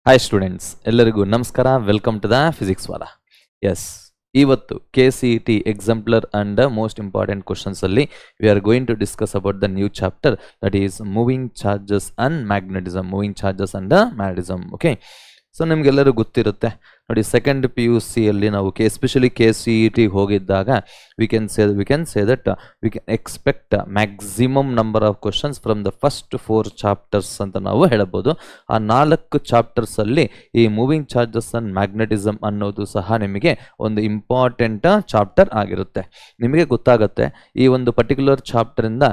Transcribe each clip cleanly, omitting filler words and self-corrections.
Hi students, ಎಲ್ಲರಿಗೂ ನಮಸ್ಕಾರ. Welcome to the Physics Wallah. Yes, ಇವತ್ತು KCET exemplar and most important questions ಅಲ್ಲಿ we are going to discuss about the new chapter that is moving charges and magnetism. Moving charges and magnetism. Okay, so ನಿಮ್ಗೆಲ್ಲರೂ ಗೊತ್ತಿರುತ್ತೆ ನೋಡಿ, second PUC ಅಲ್ಲಿ ನಾವು especially KCET ಹೋಗಿದ್ದಾಗ we can say that we can expect maximum number of questions from the first 4 chapters ಅಂತ ನಾವು ಹೇಳಬಹುದು. ಆ 4 ಚಾಪ್ಟರ್ಸ್ ಅಲ್ಲಿ ಈ ಮೂವಿಂಗ್ ಚಾರ್ಜಸ್ ಅಂಡ್ ಮ್ಯಾಗ್ನೆಟಿಸಮ್ ಅನ್ನೋದು ಸಹ ನಿಮಗೆ ಒಂದು ಇಂಪಾರ್ಟೆಂಟ್ ಚಾಪ್ಟರ್ ಆಗಿರುತ್ತೆ. ನಿಮಗೆ ಗೊತ್ತಾಗುತ್ತೆ ಈ ಒಂದು ಪರ್ಟಿಕ್ಯುಲರ್ ಚಾಪ್ಟರ್ ಇಂದ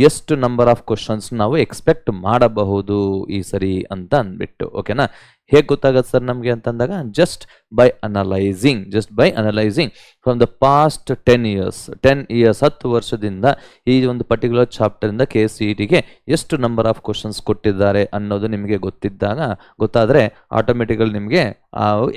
ಎಷ್ಟು ನಂಬರ್ ಆಫ್ ಕ್ವಶನ್ಸ್ ನಾವು ಎಕ್ಸ್ಪೆಕ್ಟ್ ಮಾಡಬಹುದು ಈ ಸರಿ ಅಂತ ಅಂದ್ಬಿಟ್ಟು. ಓಕೆನಾ, ಹೇಗೆ ಗೊತ್ತಾಗತ್ತೆ ಸರ್ ನಮಗೆ ಅಂತಂದಾಗ just by analysing from the past 10 years 10 ವರ್ಷದಿಂದ ಈ ಒಂದು ಪರ್ಟಿಕ್ಯುಲರ್ ಚಾಪ್ಟರ್ ಇಂದ KCETಗೆ ಎಷ್ಟು ನಂಬರ್ ಆಫ್ ಕ್ವಶನ್ಸ್ ಕೊಟ್ಟಿದ್ದಾರೆ ಅನ್ನೋದು ನಿಮಗೆ ಗೊತ್ತಾದರೆ ಆಟೋಮೆಟಿಕಲಿ ನಿಮಗೆ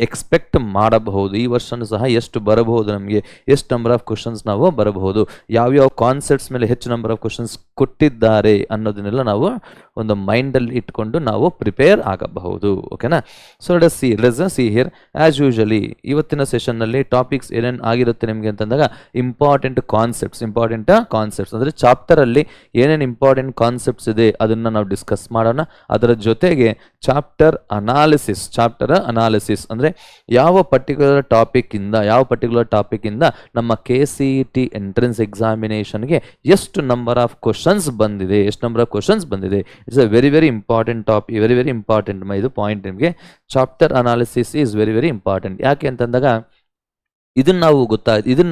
ಎಕ್ಸ್ಪೆಕ್ಟ್ ಮಾಡಬಹುದು ಈ ವರ್ಷನೂ ಸಹ ಎಷ್ಟು ಬರಬಹುದು, ನಮಗೆ ಎಷ್ಟು ನಂಬರ್ ಆಫ್ ಕ್ವಶನ್ಸ್ ನಾವು ಬರಬಹುದು, ಯಾವ್ಯಾವ ಕಾನ್ಸೆಪ್ಟ್ಸ್ ಮೇಲೆ ಹೆಚ್ಚು ನಂಬರ್ ಆಫ್ ಕ್ವಶನ್ಸ್ ಕೊಟ್ಟಿದ್ದಾರೆ ಅನ್ನೋದನ್ನೆಲ್ಲ ನಾವು ಒಂದು ಮೈಂಡಲ್ಲಿ ಇಟ್ಕೊಂಡು ನಾವು ಪ್ರಿಪೇರ್ ಆಗಬಹುದು. ಓಕೆನಾ, so let's see here as usually ಇವತ್ತಿನ ಸೆಷನ್ನಲ್ಲಿ ಟಾಪಿಕ್ಸ್ ಏನೇನು ಆಗಿರುತ್ತೆ ನಿಮಗೆ ಅಂತಂದಾಗ ಇಂಪಾರ್ಟೆಂಟ್ ಕಾನ್ಸೆಪ್ಟ್ಸ್ ಅಂದರೆ ಚಾಪ್ಟರಲ್ಲಿ ಏನೇನು ಇಂಪಾರ್ಟೆಂಟ್ ಕಾನ್ಸೆಪ್ಟ್ಸ್ ಇದೆ ಅದನ್ನು ನಾವು ಡಿಸ್ಕಸ್ ಮಾಡೋಣ. ಅದರ ಜೊತೆಗೆ ಚಾಪ್ಟರ್ ಅನಾಲಿಸಿಸ್ ಅಂದರೆ ಯಾವ ಪರ್ಟಿಕ್ಯುಲರ್ ಟಾಪಿಕ್ಕಿಂದ ನಮ್ಮ KCET ಎಂಟ್ರೆನ್ಸ್ ಎಕ್ಸಾಮಿನೇಷನ್ಗೆ ಎಷ್ಟು ನಂಬರ್ ಆಫ್ ಕ್ವಶನ್ಸ್ ಬಂದಿದೆ. It's a very important topic, very important. ಇದು ಪಾಯಿಂಟ್ ನಿಮಗೆ chapter analysis is very important. ಯಾಕೆ ಅಂತಂದಾಗ ಇದನ್ನು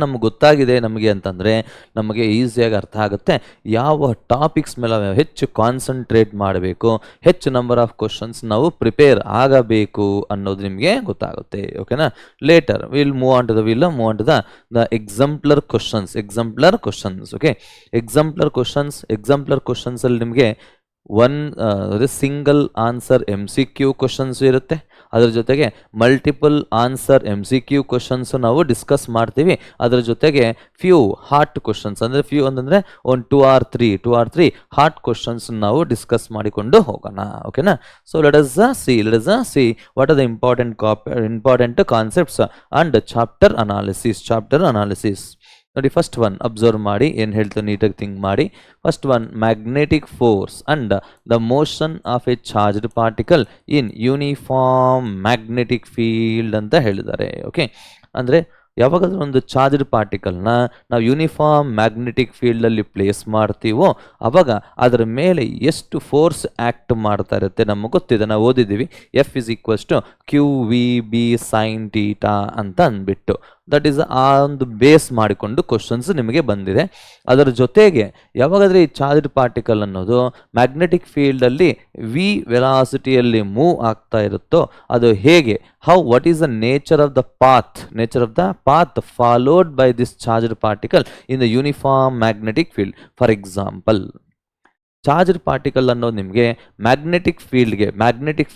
ನಮ್ಗೆ ಗೊತ್ತಾಗಿದೆ ನಮಗೆ ಅಂತಂದರೆ ನಮಗೆ ಈಸಿಯಾಗಿ ಅರ್ಥ ಆಗುತ್ತೆ ಯಾವ ಟಾಪಿಕ್ಸ್ ಮೇಲೆ ಹೆಚ್ಚು ಕಾನ್ಸಂಟ್ರೇಟ್ ಮಾಡಬೇಕು, ಹೆಚ್ಚು ನಂಬರ್ ಆಫ್ ಕ್ವಶನ್ಸ್ ನಾವು ಪ್ರಿಪೇರ್ ಆಗಬೇಕು ಅನ್ನೋದು ನಿಮಗೆ ಗೊತ್ತಾಗುತ್ತೆ. ಓಕೆನಾ, later will move on to the exemplar questions. Okay, exemplar questions ಅಲ್ಲಿ ನಿಮಗೆ ಸಿಂಗಲ್ ಆನ್ಸರ್ MCQ ಕ್ವಶನ್ಸ್ ಇರುತ್ತೆ. ಅದರ ಜೊತೆಗೆ ಮಲ್ಟಿಪಲ್ ಆನ್ಸರ್ MCQ ಕ್ವಶನ್ಸ್ ನಾವು ಡಿಸ್ಕಸ್ ಮಾಡ್ತೀವಿ. ಅದರ ಜೊತೆಗೆ ಫ್ಯೂ ಹಾರ್ಟ್ ಕ್ವಶನ್ಸ್ ಅಂದರೆ ಒಂದು 2 or 3 ಹಾರ್ಟ್ ಕ್ವಶನ್ಸ್ ನಾವು ಡಿಸ್ಕಸ್ ಮಾಡಿಕೊಂಡು ಹೋಗೋಣ. ಓಕೆನಾ, so let us see what are the important concepts and chapter analysis. ನೋಡಿ, ಫಸ್ಟ್ ಒನ್ ಅಬ್ಸರ್ವ್ ಮಾಡಿ, ಏನು ಹೇಳ್ತಾರೆ ನೀಟಾಗಿ ಥಿಂಕ್ ಮಾಡಿ. First one, magnetic force and the motion of A charged particle in uniform magnetic field ಅಂತ ಹೇಳಿದ್ದಾರೆ. Okay, ಅಂದರೆ ಯಾವಾಗಾದ್ರೂ ಒಂದು ಚಾರ್ಜ್ಡ್ ಪಾರ್ಟಿಕಲ್ನ ನಾವು ಯೂನಿಫಾರ್ಮ್ ಮ್ಯಾಗ್ನೆಟಿಕ್ ಫೀಲ್ಡಲ್ಲಿ ಪ್ಲೇಸ್ ಮಾಡ್ತೀವೋ ಆವಾಗ ಅದರ ಮೇಲೆ ಎಷ್ಟು ಫೋರ್ಸ್ ಆ್ಯಕ್ಟ್ ಮಾಡ್ತಾ ಇರುತ್ತೆ ನಮಗೆ ಗೊತ್ತಿದೆ, ನಾವು ಓದಿದ್ದೀವಿ. F = QVB sin θ ಅಂತ ಅಂದ್ಬಿಟ್ಟು ದಟ್ ಈಸ್ ಆ ಒಂದು ಬೇಸ್ ಮಾಡಿಕೊಂಡು ಕ್ವಶನ್ಸ್ ನಿಮಗೆ ಬಂದಿದೆ. ಅದರ ಜೊತೆಗೆ ಯಾವಾಗಾದರೆ ಈ ಚಾರ್ಜ್ಡ್ ಪಾರ್ಟಿಕಲ್ ಅನ್ನೋದು ಮ್ಯಾಗ್ನೆಟಿಕ್ ಫೀಲ್ಡಲ್ಲಿ V ವೆಲಾಸಿಟಿಯಲ್ಲಿ ಮೂವ್ ಆಗ್ತಾ ಇರುತ್ತೋ ಅದು ಹೇಗೆ, what is the nature of the path followed by this charged particle in the uniform magnetic field. For example, charged particle ಅನ್ನೋದು ನಿಮಗೆ ಮ್ಯಾಗ್ನೆಟಿಕ್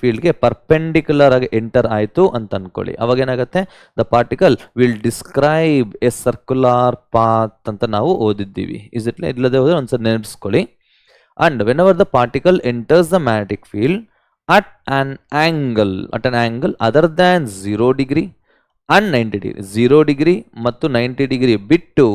ಫೀಲ್ಡ್ಗೆ ಪರ್ಪೆಂಡಿಕ್ಯುಲರ್ ಆಗಿ ಎಂಟರ್ ಆಯಿತು ಅಂತ ಅನ್ಕೊಳ್ಳಿ. ಅವಾಗ ಏನಾಗುತ್ತೆ, the particle will describe a circular path ಅಂತ ನಾವು ಓದಿದ್ದೀವಿ. ಇಲ್ಲದೆ ಹೋದರೆ ಒಂದ್ಸರಿ ನೆನಪಿಸ್ಕೊಳ್ಳಿ. And whenever the particle enters the magnetic field at an angle other than 0 degree and 90 degree, 0 degree ಮತ್ತು 90 ಡಿಗ್ರಿ ಬಿಟ್ಟು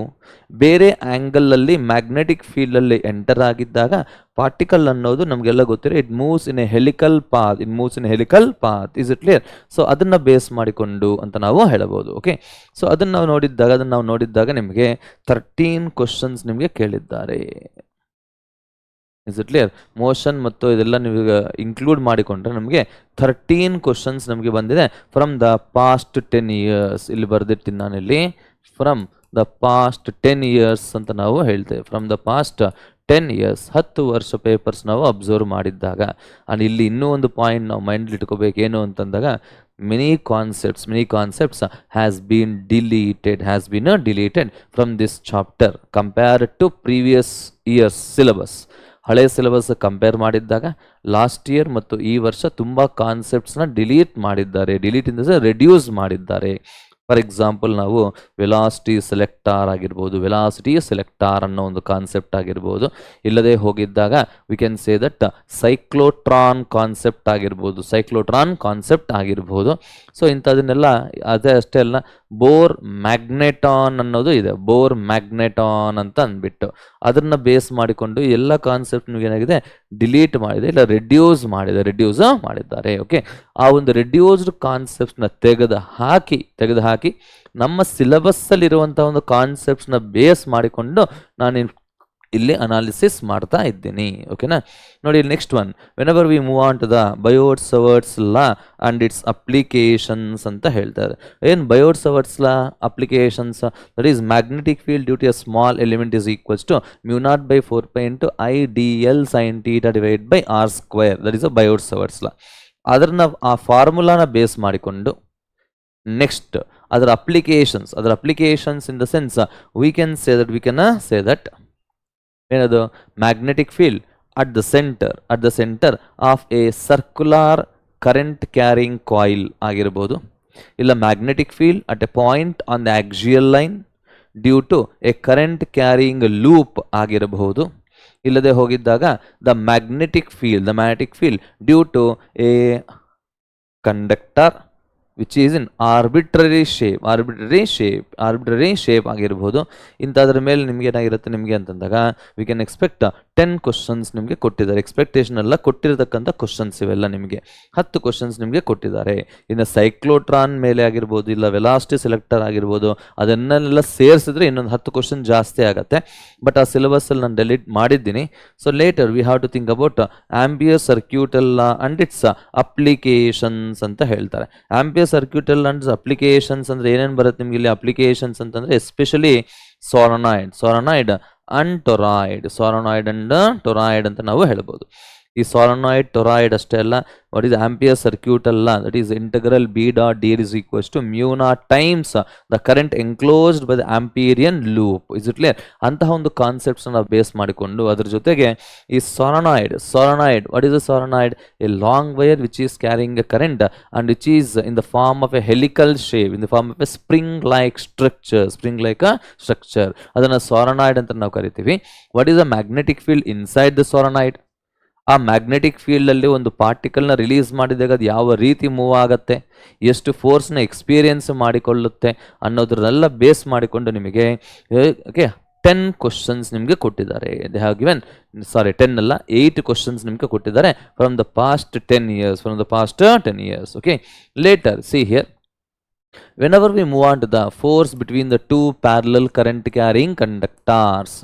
ಬೇರೆ ಆ್ಯಂಗಲಲ್ಲಿ ಮ್ಯಾಗ್ನೆಟಿಕ್ ಫೀಲ್ಡಲ್ಲಿ ಎಂಟರ್ ಆಗಿದ್ದಾಗ ಪಾರ್ಟಿಕಲ್ ಅನ್ನೋದು ನಮಗೆಲ್ಲ ಗೊತ್ತಿರೋ it moves in a helical path. Is it clear? So ಅದನ್ನು base ಮಾಡಿಕೊಂಡು ಅಂತ ನಾವು ಹೇಳಬಹುದು. ಓಕೆ, ಸೊ ಅದನ್ನು ನಾವು ನೋಡಿದ್ದಾಗ ನಿಮಗೆ 13 ಕ್ವಶನ್ಸ್ ನಿಮಗೆ ಕೇಳಿದ್ದಾರೆ. Is it clear? ಮೋಷನ್ ಮತ್ತು ಇದೆಲ್ಲ ನೀವು ಇನ್ಕ್ಲೂಡ್ ಮಾಡಿಕೊಂಡ್ರೆ ನಮಗೆ 13 ಕ್ವಶನ್ಸ್ ನಮಗೆ ಬಂದಿದೆ ಫ್ರಮ್ ದ ಪಾಸ್ಟ್ 10 years. ಇಲ್ಲಿ ಬರೆದಿರ್ತೀನಿ ನಾನಿಲ್ಲಿ, ಫ್ರಮ್ ದ ಪಾಸ್ಟ್ 10 years ಅಂತ ನಾವು ಹೇಳ್ತೇವೆ. ಫ್ರಮ್ ದ ಪಾಸ್ಟ್ 10 years 10 ವರ್ಷ ಪೇಪರ್ಸ್ ನಾವು ಅಬ್ಸರ್ವ್ ಮಾಡಿದ್ದಾಗ. ಆ್ಯಂಡ್ ಇಲ್ಲಿ ಇನ್ನೂ ಒಂದು ಪಾಯಿಂಟ್ ನಾವು ಮೈಂಡಲ್ಲಿ ಇಟ್ಕೋಬೇಕು, ಏನು ಅಂತಂದಾಗ many concepts has been deleted from this chapter compared to previous year's syllabus. ಹಳೆ ಸಿಲೆಬಸ್ ಕಂಪೇರ್ ಮಾಡಿದ್ದಾಗ ಲಾಸ್ಟ್ ಇಯರ್ ಮತ್ತು ಈ ವರ್ಷ ತುಂಬ ಕಾನ್ಸೆಪ್ಟ್ಸ್ನ ಡಿಲೀಟ್ ಇನ್ ದ ರೆಡ್ಯೂಸ್ ಮಾಡಿದ್ದಾರೆ. ಫಾರ್ ಎಕ್ಸಾಂಪಲ್ ನಾವು ವೆಲಾಸಿಟಿ ಸೆಲೆಕ್ಟಾರ್ ಆಗಿರ್ಬೋದು, ವೆಲಾಸಿಟಿ ಸೆಲೆಕ್ಟಾರ್ ಅನ್ನೋ ಒಂದು ಕಾನ್ಸೆಪ್ಟ್ ಆಗಿರ್ಬೋದು, ಇಲ್ಲದೆ ಹೋಗಿದ್ದಾಗ we can say that cyclotron concept ಆಗಿರ್ಬೋದು, ಸೈಕ್ಲೋಟ್ರಾನ್ ಕಾನ್ಸೆಪ್ಟ್ ಆಗಿರ್ಬೋದು. ಸೊ ಇಂಥದನ್ನೆಲ್ಲ ಅದೇ ಅಷ್ಟೇ ಅಲ್ಲ, ಬೋರ್ ಮ್ಯಾಗ್ನೆಟಾನ್ ಅನ್ನೋದು ಇದೆ, ಬೋರ್ ಮ್ಯಾಗ್ನೆಟಾನ್ ಅಂತ ಅಂದ್ಬಿಟ್ಟು ಅದನ್ನ ಬೇಸ್ ಮಾಡಿಕೊಂಡು ಎಲ್ಲ ಕಾನ್ಸೆಪ್ಟ್ ಏನಾಗಿದೆ ಡಿಲೀಟ್ ಮಾಡಿದೆ, ಇಲ್ಲ ರೆಡ್ಯೂಸ್ ಮಾಡಿದ್ದಾರೆ. ಓಕೆ, ಆ ಒಂದು ರೆಡ್ಯೂಸ್ಡ್ ಕಾನ್ಸೆಪ್ಟ್ಸ್ನ ತೆಗೆದು ಹಾಕಿ ನಮ್ಮ ಸಿಲೆಬಸ್ಸಲ್ಲಿರುವಂಥ ಒಂದು ಕಾನ್ಸೆಪ್ಟ್ಸ್ನ ಬೇಸ್ ಮಾಡಿಕೊಂಡು ನಾನು ಇಲ್ಲಿ ಅನಾಲಿಸಿಸ್ ಮಾಡ್ತಾ ಇದ್ದೀನಿ. ಓಕೆನಾ, ನೋಡಿ next one, whenever we move on to the Biot Savart's law and its applications ಅಂತ ಹೇಳ್ತಾರೆ. ಏನು Biot Savart's law applications? That is magnetic field due to a small element is equals to μ0/4π into IdL sin theta divided by r square. That is a Biot Savart's law. ಅದನ್ನ ಆ ಫಾರ್ಮುಲಾನ base ಮಾಡಿಕೊಂಡು next ಅದರ applications in the sense we can say that ಏನದು magnetic field at the centre of a circular current carrying coil ಆಗಿರ್ಬೋದು, ಇಲ್ಲ magnetic field at a point on the axial line due to a current carrying loop ಆಗಿರಬಹುದು, ಇಲ್ಲದೆ ಹೋಗಿದ್ದಾಗ the magnetic field due to a conductor which is in arbitrary shape ಆಗಿರ್ಬೋದು. ಇಂಥದ್ರ ಮೇಲೆ ನಿಮ್ಗೆ ಏನಾಗಿರುತ್ತೆ ನಿಮಗೆ ಅಂತಂದಾಗ ವಿ ಕ್ಯಾನ್ ಎಕ್ಸ್ಪೆಕ್ಟ್ 10 ಕ್ವಶನ್ಸ್ ನಿಮಗೆ ಕೊಟ್ಟಿದ್ದಾರೆ. ಎಕ್ಸ್ಪೆಕ್ಟೇಷನ್ ಎಲ್ಲ ಕೊಟ್ಟಿರತಕ್ಕಂಥ ಕ್ವಶನ್ಸ್ ಇವೆಲ್ಲ ನಿಮಗೆ 10 ಕ್ವಶನ್ಸ್ ನಿಮಗೆ ಕೊಟ್ಟಿದ್ದಾರೆ. ಇನ್ನು ಸೈಕ್ಲೋಟ್ರಾನ್ ಮೇಲೆ ಆಗಿರ್ಬೋದು, ಇಲ್ಲ ವೆಲಾಸಿಟಿ ಸೆಲೆಕ್ಟರ್ ಆಗಿರ್ಬೋದು, ಅದನ್ನೆಲ್ಲ ಸೇರಿಸಿದ್ರೆ ಇನ್ನೊಂದು 10 ಕ್ವಶನ್ ಜಾಸ್ತಿ ಆಗುತ್ತೆ. ಬಟ್ ಆ ಸಿಲೆಬಸ್ಸಲ್ಲಿ ನಾನು ಡೆಲೀಟ್ ಮಾಡಿದ್ದೀನಿ. So later we have to think about Ampere circuital and its applications ಅಂತ ಹೇಳ್ತಾರೆ. ಆಂಪಿಯರ್ ಸರ್ಕ್ಯೂಟಲ್ ಅಂಡ್ ಅಪ್ಲಿಕೇಶನ್ಸ್ ಅಂದ್ರೆ ಏನೇನು ಬರುತ್ತೆ ನಿಮ್ಗೆ ಇಲ್ಲಿ ಅಪ್ಲಿಕೇಶನ್ಸ್ ಅಂತಂದ್ರೆ ಎಸ್ಪೆಷಲಿ ಸೊಲನಾಯ್ಡ್ ಅಂಡ್ ಟೊರಾಯ್ಡ್ ಅಂತ ನಾವು ಹೇಳ್ಬೋದು. ಈ ಸೊಲನಾಯ್ಡ್ ಟೊರಾಯ್ಡ್ ಅಷ್ಟೇ ಅಲ್ಲ, ವಾಟ್ ಈಸ್ ಆಂಪಿಯರ್ ಸರ್ಕ್ಯೂಟ್ ಅಲ್ಲ, that is integral B dot D is equals to μ0 times the current enclosed by the Amperian loop. Is it clear? ಅಂತಹ ಒಂದು ಕಾನ್ಸೆಪ್ಟ್ಸ್ ನಾವು ಬೇಸ್ ಮಾಡಿಕೊಂಡು ಅದ್ರ ಜೊತೆಗೆ ಈ solenoid what is a solenoid? A long wire which is carrying a current and which is in the form of a helical shape, in the form of a spring like structure, ಅದನ್ನ solenoid ಅಂತ ನಾವು ಕರಿತೀವಿ. What is a magnetic field inside the solenoid? ಆ magnetic ಫೀಲ್ಡಲ್ಲಿ ಒಂದು ಪಾರ್ಟಿಕಲ್ನ release ಮಾಡಿದಾಗ ಅದು ಯಾವ ರೀತಿ ಮೂವ್ ಆಗುತ್ತೆ, ಎಷ್ಟು ಫೋರ್ಸ್ನ ಎಕ್ಸ್ಪೀರಿಯನ್ಸ್ ಮಾಡಿಕೊಳ್ಳುತ್ತೆ ಅನ್ನೋದ್ರನ್ನೆಲ್ಲ ಬೇಸ್ ಮಾಡಿಕೊಂಡು ನಿಮಗೆ 10 ಕ್ವಶನ್ಸ್ ನಿಮಗೆ ಕೊಟ್ಟಿದ್ದಾರೆ. ದೇ ಹ್ಯಾವ್ ಗಿವನ್ 8 ಕ್ವಶನ್ಸ್ ನಿಮಗೆ ಕೊಟ್ಟಿದ್ದಾರೆ from the past 10 years. Okay, later see here, whenever we move on to the force between the two parallel current carrying conductors,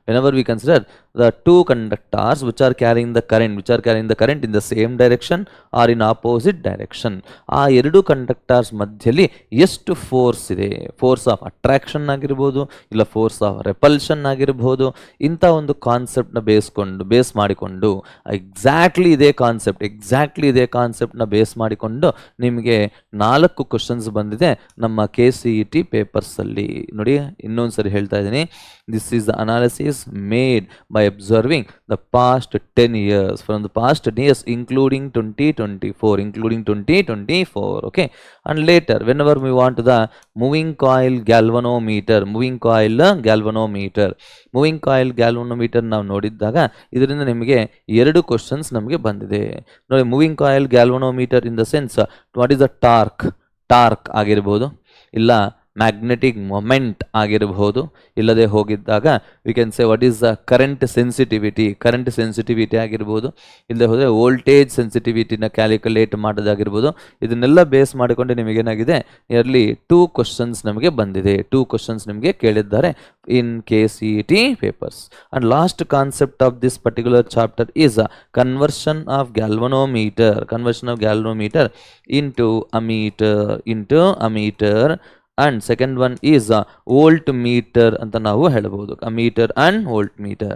whenever we consider the two conductors which are carrying the current in the same direction or in opposite direction, ಆ ಎರಡು conductors ಮಧ್ಯದಲ್ಲಿ ಎಷ್ಟು force ಇದೆ, force of attraction ಆಗಿರ್ಬೋದು, ಇಲ್ಲ force of ರೆಪಲ್ಷನ್ ಆಗಿರ್ಬೋದು, ಇಂಥ ಒಂದು ಕಾನ್ಸೆಪ್ಟ್ನ ಬೇಸ್ ಮಾಡಿಕೊಂಡು ಎಕ್ಸಾಕ್ಟ್ಲಿ ಇದೇ ಕಾನ್ಸೆಪ್ಟ್ನ ಬೇಸ್ ಮಾಡಿಕೊಂಡು ನಿಮಗೆ 4 ಕ್ವಶನ್ಸ್ ಬಂದಿದೆ ನಮ್ಮ KCET ಪೇಪರ್ಸಲ್ಲಿ. ನೋಡಿ, ಇನ್ನೊಂದ್ಸರಿ ಹೇಳ್ತಾ ಇದ್ದೀನಿ, this is the analysis made by observing the past 10 years, from the past 10 years including 2024. Okay, and later whenever we want to the moving coil galvanometer ನಾವು ನೋಡಿದ್ದಾಗ ಇದರಿಂದ ನಿಮಗೆ 2 ಕ್ವಶನ್ಸ್ ನಮಗೆ ಬಂದಿದೆ. ನೋಡಿ, moving coil galvanometer in the sense what is the torque ಆಗಿರ್ಬೋದು, ಇಲ್ಲ magnetic moment ಆಗಿರಬಹುದು, ಇಲ್ಲದೆ ಹೋಗಿದ್ದಾಗ we can say what is the current sensitivity ಆಗಿರ್ಬೋದು, ಇಲ್ಲದೆ ಹೋದರೆ ವೋಲ್ಟೇಜ್ ಸೆನ್ಸಿಟಿವಿಟಿನ ಕ್ಯಾಲ್ಕುಲೇಟ್ ಮಾಡೋದಾಗಿರ್ಬೋದು. ಇದನ್ನೆಲ್ಲ ಬೇಸ್ ಮಾಡಿಕೊಂಡು ನಿಮಗೇನಾಗಿದೆ ಇಯರ್ಲಿ 2 ಕ್ವಶನ್ಸ್ ನಮಗೆ ಬಂದಿದೆ, 2 ಕ್ವಶನ್ಸ್ ನಿಮಗೆ ಕೇಳಿದ್ದಾರೆ in KCET papers. And last concept of this particular chapter is a conversion of galvanometer into ammeter, and second one is a voltmeter ಅಂತ ನಾವು ಹೇಳಬಹುದು, ammeter and voltmeter.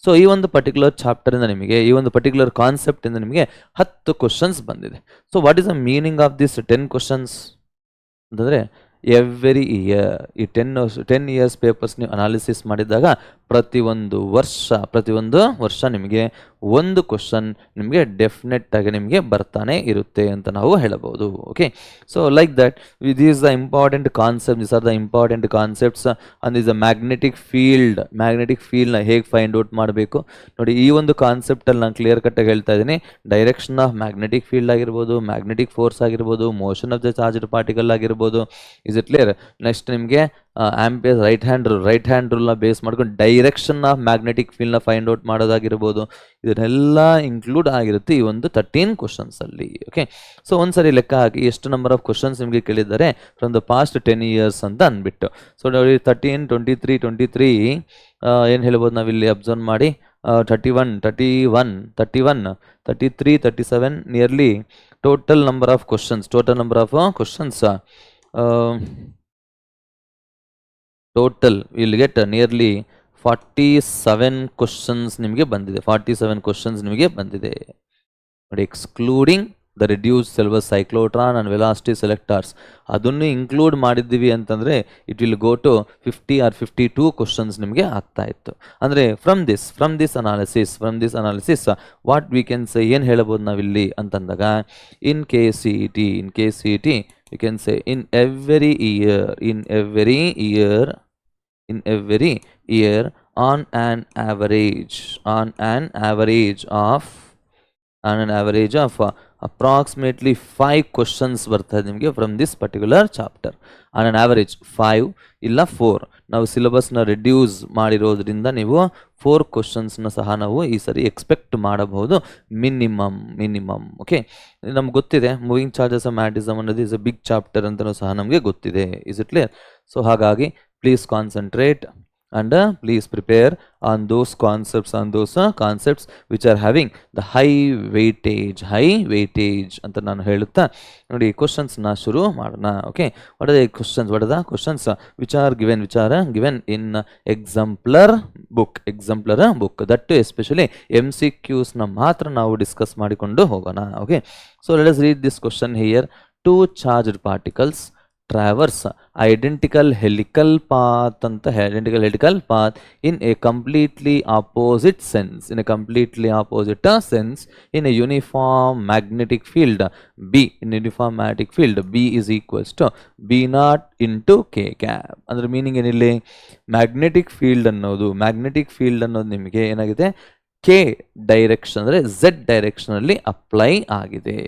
ಸೊ ಈ ಒಂದು ಪರ್ಟಿಕ್ಯುಲರ್ ಚಾಪ್ಟರ್ ಇಂದ ನಿಮಗೆ, ಈ ಒಂದು ಪರ್ಟಿಕ್ಯುಲರ್ ಕಾನ್ಸೆಪ್ಟ್ ಇಂದ ನಿಮಗೆ 10 ಕ್ವಶನ್ಸ್ ಬಂದಿದೆ. So what is the meaning of this 10 questions ಅಂತಂದರೆ, ಎವ್ರಿ ಇಯರ್ ಈ 10 ಇಯರ್ಸ್ ಪೇಪರ್ಸ್ ನೀವು ಅನಾಲಿಸಿಸ್ ಮಾಡಿದಾಗ ಪ್ರತಿಯೊಂದು ವರ್ಷ ನಿಮಗೆ ಒಂದು ಕ್ವಶನ್ ನಿಮಗೆ ಡೆಫಿನೆಟ್ ಆಗಿ ನಿಮಗೆ ಬರ್ತಾನೆ ಇರುತ್ತೆ ಅಂತ ನಾವು ಹೇಳಬಹುದು. Okay, so like that these the important concept, these are the important concepts and is the magnetic ಫೀಲ್ಡ್ನ ಹೇಗೆ ಫೈಂಡ್ ಔಟ್ ಮಾಡಬೇಕು ನೋಡಿ. ಈ ಒಂದು ಕಾನ್ಸೆಪ್ಟಲ್ಲಿ ನಾನು ಕ್ಲಿಯರ್ ಕಟ್ಟಾಗಿ ಹೇಳ್ತಾ ಇದ್ದೀನಿ. ಡೈರೆಕ್ಷನ್ ಆಫ್ ಮ್ಯಾಗ್ನೆಟಿಕ್ ಫೀಲ್ಡ್ ಆಗಿರ್ಬೋದು, ಮ್ಯಾಗ್ನೆಟಿಕ್ ಫೋರ್ಸ್ ಆಗಿರ್ಬೋದು, motion of the charged particle ಆಗಿರ್ಬೋದು. Is it clear? ನೆಕ್ಸ್ಟ್ ನಿಮಗೆ ಆಂಪಿಯರ್ ರೈಟ್ ಹ್ಯಾಂಡ್ ರೂಲ್ನ ಬೇಸ್ ಮಾಡ್ಕೊಂಡು ಡೈರೆಕ್ಷನ್ ಆಫ್ ಮ್ಯಾಗ್ನೆಟಿಕ್ ಫೀಲ್ಡ್ನ ಫೈಂಡ್ ಔಟ್ ಮಾಡೋದಾಗಿರ್ಬೋದು. ಇದನ್ನೆಲ್ಲ ಇನ್ಕ್ಲೂಡ್ ಆಗಿರುತ್ತೆ ಈ ಒಂದು 13 ಕ್ವಶನ್ಸ್ ಅಲ್ಲಿ. ಓಕೆ, ಸೊ ಒಂದ್ಸರಿ ಲೆಕ್ಕ ಹಾಕಿ ಎಷ್ಟು ನಂಬರ್ ಆಫ್ ಕ್ವಶನ್ಸ್ ನಿಮಗೆ ಕೇಳಿದ್ದಾರೆ ಫ್ರಮ್ ದ ಪಾಸ್ಟ್ 10 years ಅಂತ ಅಂದ್ಬಿಟ್ಟು. ಸೊ ನೋಡಿ 13, 23 ಏನು ಹೇಳ್ಬೋದು ನಾವಿಲ್ಲಿ ಅಬ್ಸರ್ವ್ ಮಾಡಿ. 31, 37 nearly total number of questions. Total will get nearly 47 questions ನಿಮಗೆ ಬಂದಿದೆ. 47 ಕ್ವಶನ್ಸ್ ನಿಮಗೆ ಬಂದಿದೆ ನೋಡಿ, excluding the reduce syllabus cyclotron and velocity selectors. ಅದನ್ನು ಇನ್ಕ್ಲೂಡ್ ಮಾಡಿದ್ದೀವಿ ಅಂತಂದರೆ it will go to 50 or 52 questions ನಿಮಗೆ ಆಗ್ತಾ ಇತ್ತು. ಅಂದರೆ from this analysis what we can say, ಏನು ಹೇಳ್ಬೋದು ನಾವಿಲ್ಲಿ ಅಂತಂದಾಗ, in K C E T you can say in every year on an average of approximately 5 questions ಬರ್ತದೆ ನಿಮಗೆ from this particular chapter. On an average 5 ಇಲ್ಲ 4. ನಾವು ಸಿಲೆಬಸ್ನ reduce ಮಾಡಿರೋದ್ರಿಂದ ನೀವು 4 ಕ್ವಶನ್ಸ್ನ ಸಹ ನಾವು ಈ ಸರಿ ಎಕ್ಸ್ಪೆಕ್ಟ್ ಮಾಡಬಹುದು ಮಿನಿಮಮ್. ಓಕೆ, ನಮ್ಗೆ ಗೊತ್ತಿದೆ ಮೂವಿಂಗ್ ಚಾರ್ಜಸ್ ಆಫ್ ಮ್ಯಾಗ್ನೆಟಿಸಮ್ ಅನ್ನೋದು ಇಸ್ ಅ ಬಿಗ್ ಚಾಪ್ಟರ್ ಅಂತಲೂ ಸಹ ನಮಗೆ ಗೊತ್ತಿದೆ. Is it clear? ಸೊ ಹಾಗಾಗಿ please concentrate and please prepare on those concepts which are having the high weightage ಅಂತ ನಾನು ಹೇಳುತ್ತಾ ನೋಡಿ ಕ್ವಶನ್ಸ್ ನ ಶುರು ಮಾಡೋಣ. Okay, what are the questions which are given in exemplar book, that especially MCQs ನ ಮಾತ್ರ ನಾವು ಡಿಸ್ಕಸ್ ಮಾಡಿಕೊಂಡು ಹೋಗೋಣ. Okay, so let us read this question here. Two charged particles traverse identical helical path in a completely opposite sense in a uniform magnetic field B. B is equals to B naught into K gap. ಅಂದ್ರೆ meaning ಏನಿಲ್ಲ, magnetic field ಅನ್ನೋದು ನಿಮಗೆ ಏನಾಗಿದೆ, K direction ಅಂದರೆ Z direction ಅಲ್ಲಿ apply ಆಗಿದೆ.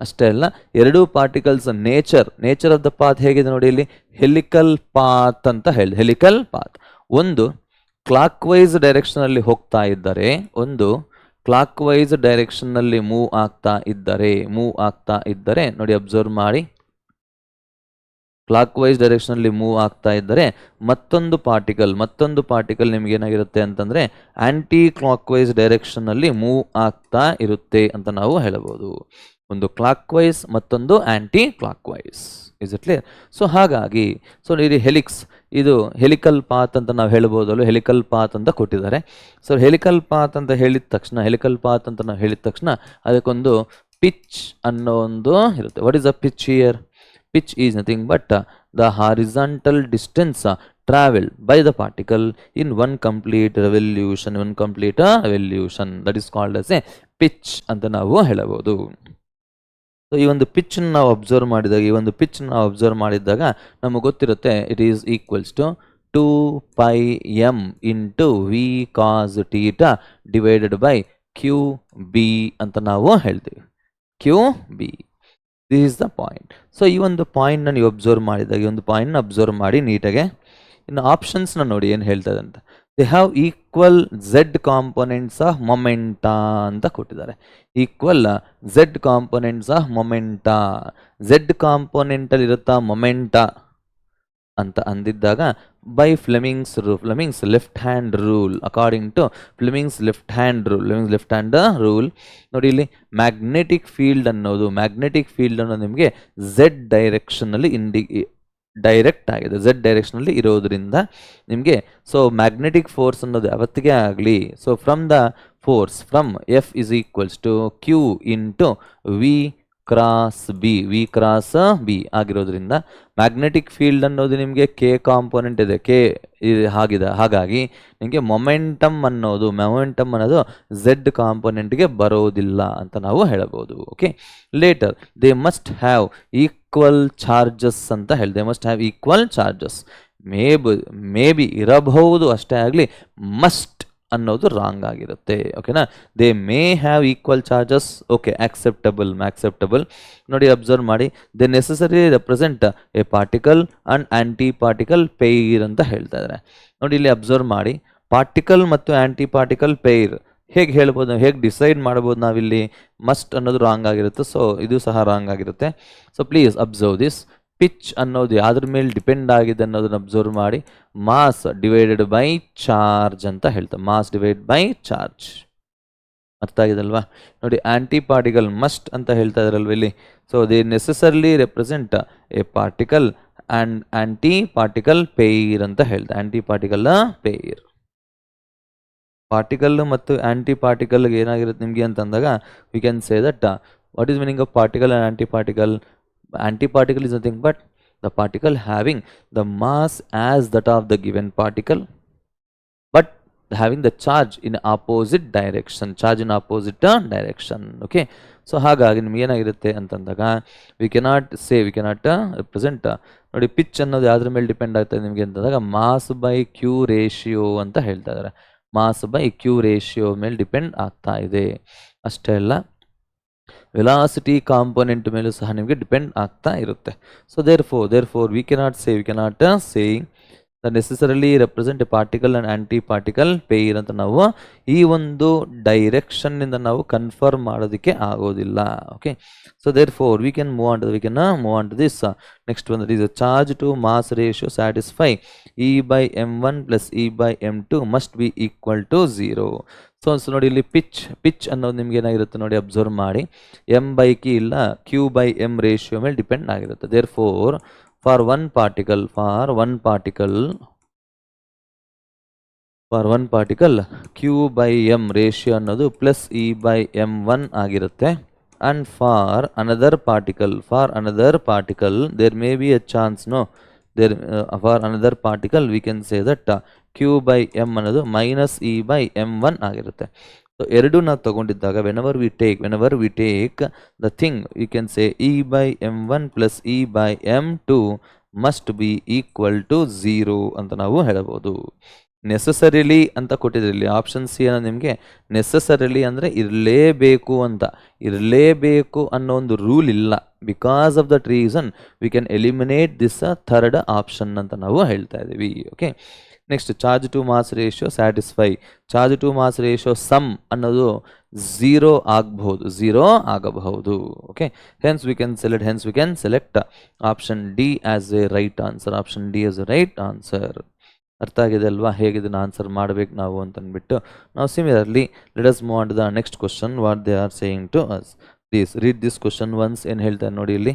ಅಷ್ಟೇ ಅಲ್ಲ, ಎರಡೂ particles nature of the path ಹೇಗಿದೆ ನೋಡಿ. ಇಲ್ಲಿ ಹೆಲಿಕಲ್ ಪಾತ್ ಅಂತ ಹೇಳಿ, ಹೆಲಿಕಲ್ ಪಾತ್ ಒಂದು ಕ್ಲಾಕ್ ವೈಸ್ ಡೈರೆಕ್ಷನ್ ಅಲ್ಲಿ ಹೋಗ್ತಾ ಇದ್ದಾರೆ, ಒಂದು ಕ್ಲಾಕ್ ವೈಸ್ ಡೈರೆಕ್ಷನ್ ನಲ್ಲಿ ಮೂವ್ ಆಗ್ತಾ ಇದ್ದಾರೆ ನೋಡಿ, ಅಬ್ಸರ್ವ್ ಮಾಡಿ. ಕ್ಲಾಕ್ ವೈಸ್ ಡೈರೆಕ್ಷನ್ ಅಲ್ಲಿ ಮೂವ್ ಆಗ್ತಾ ಇದ್ದರೆ ಮತ್ತೊಂದು ಪಾರ್ಟಿಕಲ್ ನಿಮ್ಗೆ ಏನಾಗಿರುತ್ತೆ ಅಂತಂದ್ರೆ ಆಂಟಿ ಕ್ಲಾಕ್ ವೈಸ್ ಡೈರೆಕ್ಷನ್ ಅಲ್ಲಿ ಮೂವ್ ಆಗ್ತಾ ಇರುತ್ತೆ ಅಂತ ನಾವು ಹೇಳಬಹುದು. ಒಂದು ಕ್ಲಾಕ್ ವೈಸ್ ಮತ್ತೊಂದು anticlockwise. Is it clear? So ಹಾಗಾಗಿ ಇದು ಹೆಲಿಕ್ಸ್, ಇದು ಹೆಲಿಕಲ್ ಪಾತ್ ಅಂತ ನಾವು ಹೇಳ್ಬೋದಲ್ಲ, ಹೆಲಿಕಲ್ ಪಾತ್ ಅಂತ ಕೊಟ್ಟಿದ್ದಾರೆ. ಸೊ ಹೆಲಿಕಲ್ ಪಾತ್ ಅಂತ ಹೇಳಿದ ತಕ್ಷಣ ಅದಕ್ಕೊಂದು ಪಿಚ್ ಅನ್ನೋ ಒಂದು ಇರುತ್ತೆ. What is the pitch here? Pitch is nothing but the horizontal distance traveled by the particle in one complete revolution. That is called as a pitch ಅಂತ ನಾವು ಹೇಳಬಹುದು. ಸೊ ಈ ಒಂದು ಪಿಚ್ ನಾವು ಅಬ್ಸರ್ವ್ ಮಾಡಿದಾಗ ನಮಗೆ ಗೊತ್ತಿರುತ್ತೆ, it is equals to 2πm into v cos theta divided by qb ಅಂತ ನಾವು ಹೇಳ್ತೀವಿ. qb, this is the point. So ಈ ಒಂದು ಪಾಯಿಂಟ್ನ ನೀವು ಅಬ್ಸರ್ವ್ ಮಾಡಿ ನೀಟಾಗೆ. ಇನ್ನು ಆಪ್ಷನ್ಸ್ನ ನೋಡಿ ಏನು ಹೇಳ್ತದೆ ಅಂತ. They have equal Z components of momenta ಅಂತ ಕೊಟ್ಟಿದ್ದಾರೆ. Equal Z components of momenta. Z ಕಾಂಪೊನೆಂಟಲ್ಲಿ ಇರುತ್ತಾ ಮೊಮೆಂಟಾ ಅಂತ ಅಂದಿದ್ದಾಗ by Fleming's left hand rule, according to Fleming's left hand rule ನೋಡಿ, ಇಲ್ಲಿ ಮ್ಯಾಗ್ನೆಟಿಕ್ ಫೀಲ್ಡ್ ಅನ್ನೋದು ನಿಮಗೆ ಝೆಡ್ ಡೈರೆಕ್ಷನಲ್ಲಿ ಡೈರೆಕ್ಟ್ ಆಗಿದೆ. ಝೆಡ್ ಡೈರೆಕ್ಷನಲ್ಲಿ ಇರೋದ್ರಿಂದ ನಿಮಗೆ ಸೊ ಮ್ಯಾಗ್ನೆಟಿಕ್ ಫೋರ್ಸ್ ಅನ್ನೋದು ಯಾವತ್ತಿಗೆ ಆಗಲಿ, so from the force from F is equals to Q into V cross B, V cross B ಆಗಿರೋದ್ರಿಂದ ಮ್ಯಾಗ್ನೆಟಿಕ್ ಫೀಲ್ಡ್ ಅನ್ನೋದು ನಿಮಗೆ ಕೆ ಕಾಂಪೋನೆಂಟ್ ಇದೆ, ಕೆ ಆಗಿದೆ. ಹಾಗಾಗಿ ನಿಮಗೆ ಮೊಮೆಂಟಮ್ ಅನ್ನೋದು ಝೆಡ್ ಕಾಂಪೋನೆಂಟ್ಗೆ ಬರೋದಿಲ್ಲ ಅಂತ ನಾವು ಹೇಳಬಹುದು. Okay, later they must have equal charges ಅಂತ ಹೇಳಿ, they must have equal charges. Maybe ಇರಬಹುದು ಅಷ್ಟೇ ಆಗಲಿ, ಮಸ್ಟ್ ಅನ್ನೋದು ರಾಂಗ್ ಆಗಿರುತ್ತೆ. ಓಕೆನಾ, they may have equal charges. Okay, acceptable. ನೋಡಿ, ಅಬ್ಸರ್ವ್ ಮಾಡಿ, they necessary represent a particle and aunty particle pair ಅಂತ ಹೇಳ್ತಾ ಇದ್ದಾರೆ. ನೋಡಿ, ಇಲ್ಲಿ ಅಬ್ಸರ್ವ್ ಮಾಡಿ, ಪಾರ್ಟಿಕಲ್ ಮತ್ತು ಆಂಟಿ ಪಾರ್ಟಿಕಲ್ ಪೇರ್ ಹೇಗೆ ಹೇಳ್ಬೋದು, ಹೇಗೆ ಡಿಸೈಡ್ ಮಾಡ್ಬೋದು ನಾವಿಲ್ಲಿ? ಮಸ್ಟ್ ಅನ್ನೋದು ರಾಂಗ್ ಆಗಿರುತ್ತೆ, ಸೊ ಇದು ಸಹ ರಾಂಗ್ ಆಗಿರುತ್ತೆ. So please observe this. Pitch ಅನ್ನೋದು ಯಾವ್ದ್ರ ಮೇಲೆ ಡಿಪೆಂಡ್ ಆಗಿದೆ ಅನ್ನೋದನ್ನ ಅಬ್ಸರ್ವ್ ಮಾಡಿ. ಮಾಸ್ ಡಿವೈಡೆಡ್ ಬೈ ಚಾರ್ಜ್ ಅಂತ ಹೇಳ್ತಾರೆ, ಮಾಸ್ ಡಿವೈಡ್ ಬೈ ಚಾರ್ಜ್. ಅರ್ಥ ಆಗಿದಲ್ವಾ? ನೋಡಿ, ಆಂಟಿ ಪಾರ್ಟಿಕಲ್ ಮಸ್ಟ್ ಅಂತ ಹೇಳ್ತಾ ಇದಾರಲ್ವ ಇಲ್ಲಿ. So they necessarily represent a particle and aunty particle pair ಅಂತ ಹೇಳ್ತಾರೆ, ಆಂಟಿ ಪಾರ್ಟಿಕಲ್ ಪೇರ್. ಪಾರ್ಟಿಕಲ್ ಮತ್ತು ಆಂಟಿ ಪಾರ್ಟಿಕಲ್ಗೆ ಏನಾಗಿರುತ್ತೆ ನಿಮಗೆ ಅಂತಂದಾಗ, we can say that what is meaning of particle and aunty particle? Antiparticle is nothing but the particle having the mass as that of the given particle, but having the charge in opposite direction. Okay, so ಹಾಗಾಗಿ ನಿಮ್ಗೆ ಏನಾಗಿರುತ್ತೆ ಅಂತಂದಾಗ, we cannot represent. ನೋಡಿ, pitch ಅನ್ನೋದು ಯಾವ್ದ್ರ ಮೇಲೆ depend ಆಗ್ತದೆ ನಿಮಗೆ ಅಂತಂದಾಗ, ಮಾಸ್ ಬೈ ಕ್ಯೂ ರೇಷಿಯೋ ಅಂತ ಹೇಳ್ತಾ ಇದ್ದಾರೆ. ಮಾಸ್ ಬೈ ಕ್ಯೂ ರೇಷಿಯೋ ಮೇಲೆ ಡಿಪೆಂಡ್ ಆಗ್ತಾ ಇದೆ. ಅಷ್ಟೇ ಅಲ್ಲ, ವೆಲಾಸಿಟಿ ಕಾಂಪೋನೆಂಟ್ ಮೇಲೂ ಸಹ ನಿಮಗೆ ಡಿಪೆಂಡ್ ಆಗ್ತಾ ಇರುತ್ತೆ. So therefore we cannot say the necessarily represent a particle and aunty particle pair ಅಂತ ನಾವು ಈ ಒಂದು ಡೈರೆಕ್ಷನ್ನಿಂದ ನಾವು ಕನ್ಫರ್ಮ್ ಮಾಡೋದಕ್ಕೆ ಆಗೋದಿಲ್ಲ. Okay, so therefore we can move on to this. Next ಒಂದು is charge to mass ratio satisfy e by m1 plus e by m2 must be equal to 0. So ನೋಡಿ, ಇಲ್ಲಿ ಪಿಚ್ ಅನ್ನೋದು ನಿಮ್ಗೆ ಏನಾಗಿರುತ್ತೆ ನೋಡಿ, observe ಮಾಡಿ, M by ಕಿ ಇಲ್ಲ, ಕ್ಯೂ ಬೈ ಎಮ್ ರೇಷಿಯೋ ಮೇಲೆ ಡಿಪೆಂಡ್ ಆಗಿರುತ್ತೆ. Therefore for one particle q by m ratio ಅನ್ನೋದು ಪ್ಲಸ್ ಇ ಬೈ m1 ಆಗಿರುತ್ತೆ. And for another particle there may be a chance for another particle we can say that q by m ಅನ್ನೋದು minus e by m1 ಆಗಿರುತ್ತೆ. So ಎರಡು ನಾವು ತಗೊಂಡಿದ್ದಾಗ whenever we take the thing you can say e by m1 plus e by m2 must be equal to 0 ಅಂತ ನಾವು ಹೇಳಬಹುದು. Necessarily ಅಂತ ಕೊಟ್ಟಿದ್ರಲ್ಲಿ option C ಅನ್ನೋ ನಿಮಗೆ ನೆಸೆಸರಿಲಿ ಅಂದರೆ ಇರಲೇಬೇಕು ಅನ್ನೋ ಒಂದು ರೂಲ್ ಇಲ್ಲ. Because of that reason we can eliminate this third option ಅಂತ ನಾವು ಹೇಳ್ತಾ ಇದ್ದೀವಿ. Okay, next charge to mass ratio satisfy. Charge to mass ratio sum ಅನ್ನೋದು 0 ಆಗಬಹುದು. Okay, hence we can select option D as a right answer. ಅರ್ಥ ಆಗಿದೆ ಅಲ್ವಾ, ಹೇಗೆ ಇದನ್ನು ಆನ್ಸರ್ ಮಾಡಬೇಕು ನಾವು ಅಂತಂದ್ಬಿಟ್ಟು. ನಾವು similarly let us move on to the next question, what they are saying to us. Please read this question once. ಏನು ಹೇಳ್ತಾರೆ ನೋಡಿ ಇಲ್ಲಿ,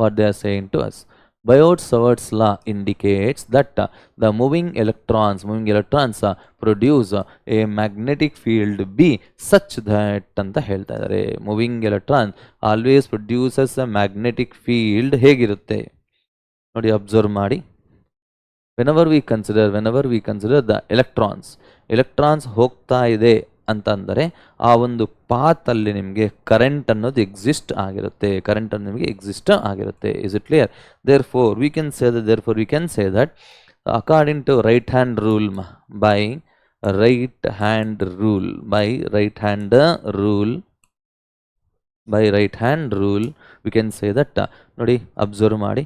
what they are saying to us. Biot-Savart's law indicates that the moving electrons produce a magnetic field B such that ಅಂತ ಹೇಳ್ತಾ ಇದ್ದಾರೆ. Moving electron always produces ಅ magnetic field ಹೇಗಿರುತ್ತೆ ನೋಡಿ, observe ಮಾಡಿ. Whenever we consider the electrons ಹೋಗ್ತಾ ಇದೆ ಅಂತ ಅಂದರೆ ಆ ಒಂದು ಪಾತಲ್ಲಿ ನಿಮಗೆ ಕರೆಂಟ್ ಅನ್ನೋದು ಎಕ್ಸಿಸ್ಟ್ ಆಗಿರುತ್ತೆ. Is it clear? Therefore we can say that according to right hand rule we can say that ನೋಡಿ, ಅಬ್ಸರ್ವ್ ಮಾಡಿ,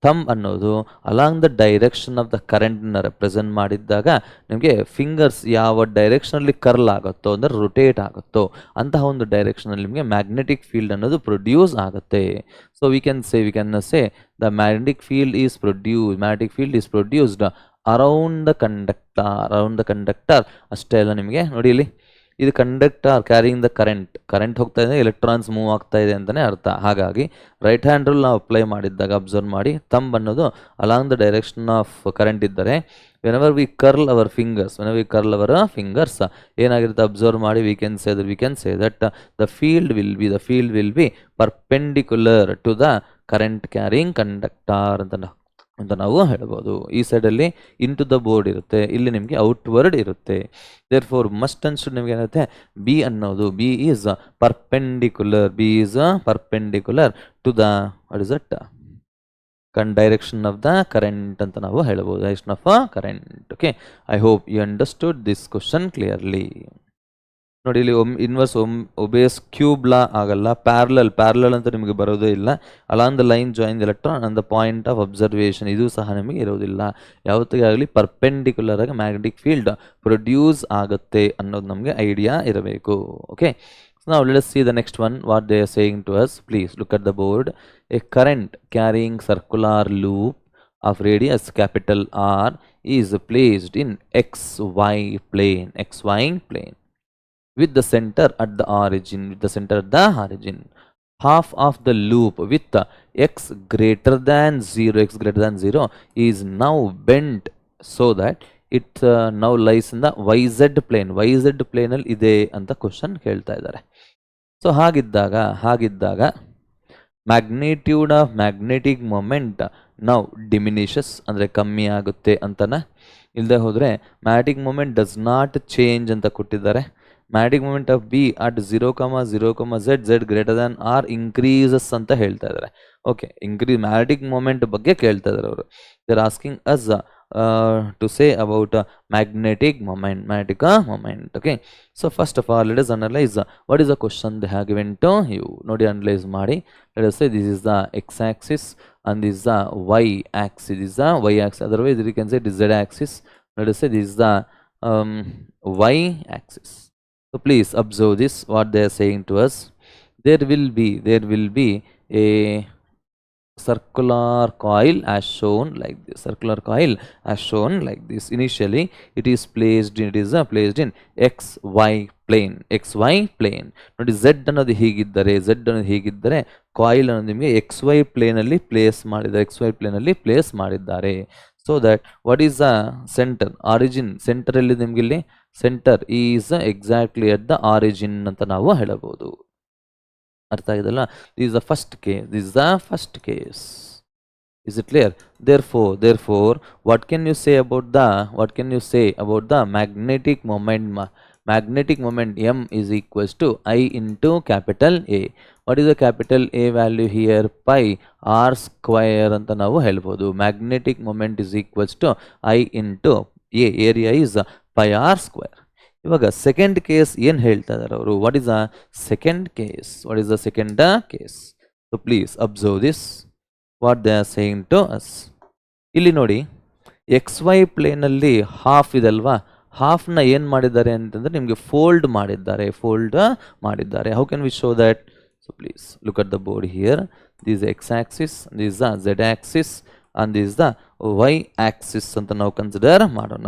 ಥಂಬ್ ಅನ್ನೋದು along the direction of the ಕರೆಂಟ್ನ ರೆಪ್ರೆಸೆಂಟ್ ಮಾಡಿದ್ದಾಗ ನಿಮಗೆ ಫಿಂಗರ್ಸ್ ಯಾವ ಡೈರೆಕ್ಷನಲ್ಲಿ ಕರ್ಲ್ ಆಗುತ್ತೋ ಅಂದರೆ ರೊಟೇಟ್ ಆಗುತ್ತೋ ಅಂತಹ ಒಂದು ಡೈರೆಕ್ಷನಲ್ಲಿ ನಿಮಗೆ ಮ್ಯಾಗ್ನೆಟಿಕ್ ಫೀಲ್ಡ್ ಅನ್ನೋದು ಪ್ರೊಡ್ಯೂಸ್ ಆಗುತ್ತೆ. So we can say the magnetic field is produced around the conductor. ಅಷ್ಟೇ ಅಲ್ಲ, ನಿಮಗೆ ನೋಡಿ ಇಲ್ಲಿ ಇದು ಕಂಡಕ್ಟರ್ ಕ್ಯಾರಿಂಗ್ ದ ಕರೆಂಟ್ ಹೋಗ್ತಾ ಇದೆ, ಎಲೆಕ್ಟ್ರಾನ್ಸ್ ಮೂವ್ ಆಗ್ತಾ ಇದೆ ಅಂತಲೇ ಅರ್ಥ. ಹಾಗಾಗಿ ರೈಟ್ ಹ್ಯಾಂಡ್ ರೂಲ್ ನಾವು ಅಪ್ಲೈ ಮಾಡಿದ್ದಾಗ ಅಬ್ಸರ್ವ್ ಮಾಡಿ, ಥಂಬ್ ಅನ್ನೋದು along the direction of current ಇದ್ದರೆ whenever we curl our fingers ಏನಾಗಿರುತ್ತೆ ಅಬ್ಸರ್ವ್ ಮಾಡಿ, we can say that the field will be perpendicular to the current carrying conductor ಅಂತ ನಾವು ಹೇಳ್ಬೋದು. ಈ ಸೈಡಲ್ಲಿ ಇಂಟು ದ ಬೋರ್ಡ್ ಇರುತ್ತೆ, ಇಲ್ಲಿ ನಿಮಗೆ ಔಟ್ವರ್ಡ್ ಇರುತ್ತೆ. Therefore must and should ನಿಮಗೆ ಏನಾಗುತ್ತೆ, ಬಿ ಅನ್ನೋದು B is perpendicular to the what is that direction of the current ಅಂತ ನಾವು ಹೇಳ್ಬೋದು, direction of current. Okay, I hope you understood this question clearly. ನೋಡಿ ಇಲ್ಲಿ ಇನ್ವರ್ಸ್ ಒಬೇಸ್ ಕ್ಯೂಬ್ ಲಾ ಆಗಲ್ಲ, parallel ಅಂತ ನಿಮಗೆ ಬರೋದೇ ಇಲ್ಲ. Along the line join the electron on the point of observation, ಇದು ಸಹ ನಿಮಗೆ ಇರೋದಿಲ್ಲ. ಯಾವತ್ತಿಗೆ ಆಗಲಿ ಪರ್ಪೆಂಡಿಕ್ಯುಲರ್ ಆಗಿ ಮ್ಯಾಗ್ನೆಟಿಕ್ ಫೀಲ್ಡ್ ಪ್ರೊಡ್ಯೂಸ್ ಆಗುತ್ತೆ ಅನ್ನೋದು ನಮಗೆ ಐಡಿಯಾ ಇರಬೇಕು. Okay, now let us see the next one, what they are saying to us. Please look at the board. A current carrying circular loop of radius capital R is placed in xy plane with the center at the origin, half of the loop with x greater than 0 is now bent so that it now lies in the YZ plane ಅಲ್ಲಿ ಇದೆ ಅಂತ question ಕೇಳ್ತಾ ಇದ್ದಾರೆ. So ಹಾಗಿದ್ದಾಗ magnitude of magnetic moment ನಾವು diminishes ಅಂದರೆ ಕಮ್ಮಿ ಆಗುತ್ತೆ ಅಂತನ, ಇಲ್ಲದೆ ಹೋದರೆ magnetic moment does not change ಅಂತ ಕೊಟ್ಟಿದ್ದಾರೆ. Magnetic moment of B at 0,0, z greater than R increases ಅಂತ ಹೇಳ್ತಾ ಇದ್ದಾರೆ. ಓಕೆ, ಮ್ಯಾಗ್ನೆಟಿಕ್ ಮೊಮೆಂಟ್ ಬಗ್ಗೆ ಕೇಳ್ತಾ ಇದ್ದಾರೆ ಅವರು. They are asking us to say about magnetic moment. Okay, so first of all let us analyze what is the question they have given to you. Nodi analyze ಮಾಡಿ, let us say this is the x-axis and this is the y-axis. Otherwise we can say this is z-axis. Let us say this is the y-axis. So please observe this, what they are saying to us. There will be a circular coil as shown like this. Initially it is placed in xy plane. ನೋಡಿ z ಅನ್ನೋದು ಹೀಗಿದ್ದರೆ coil ಅನ್ನೋದು ನಿಮಗೆ xy plane ಅಲ್ಲಿ place ಮಾಡಿದ್ದಾರೆ. So that what is the center origin, center ಅಲ್ಲಿ ನಿಮ್ಗೆ ಇಲ್ಲಿ center is exactly at the origin ಅಂತ ನಾವು ಹೇಳಬಹುದು. ಅರ್ಥ ಆಗಿದಲ್ಲ? This is the first case. Is it clear? Therefore, what can you say about the magnetic moment? Magnetic moment M is equals to I into capital A. What is the capital A value here? Pi r square ಅಂತ ನಾವು ಹೇಳ್ಬೋದು. Magnetic moment is equals to I into A. Area is pi r square. ಇವಾಗ second case ಏನು ಹೇಳ್ತಾ ಇದ್ದಾರೆ ಅವರು? What is the second case? So please observe this, what they are saying to us. ಇಲ್ಲಿ ನೋಡಿ, ಎಕ್ಸ್ ವೈ ಪ್ಲೇನಲ್ಲಿ half ಇದಲ್ವಾ, ಹಾಫ್ನ ಏನು ಮಾಡಿದ್ದಾರೆ ಅಂತಂದರೆ ನಿಮಗೆ ಫೋಲ್ಡ್ ಮಾಡಿದ್ದಾರೆ. How can we show that? So please look at the board here. This X axis, this the Z axis and this the Y axis ಅಂತ ನಾವು ಕನ್ಸಿಡರ್ ಮಾಡೋಣ.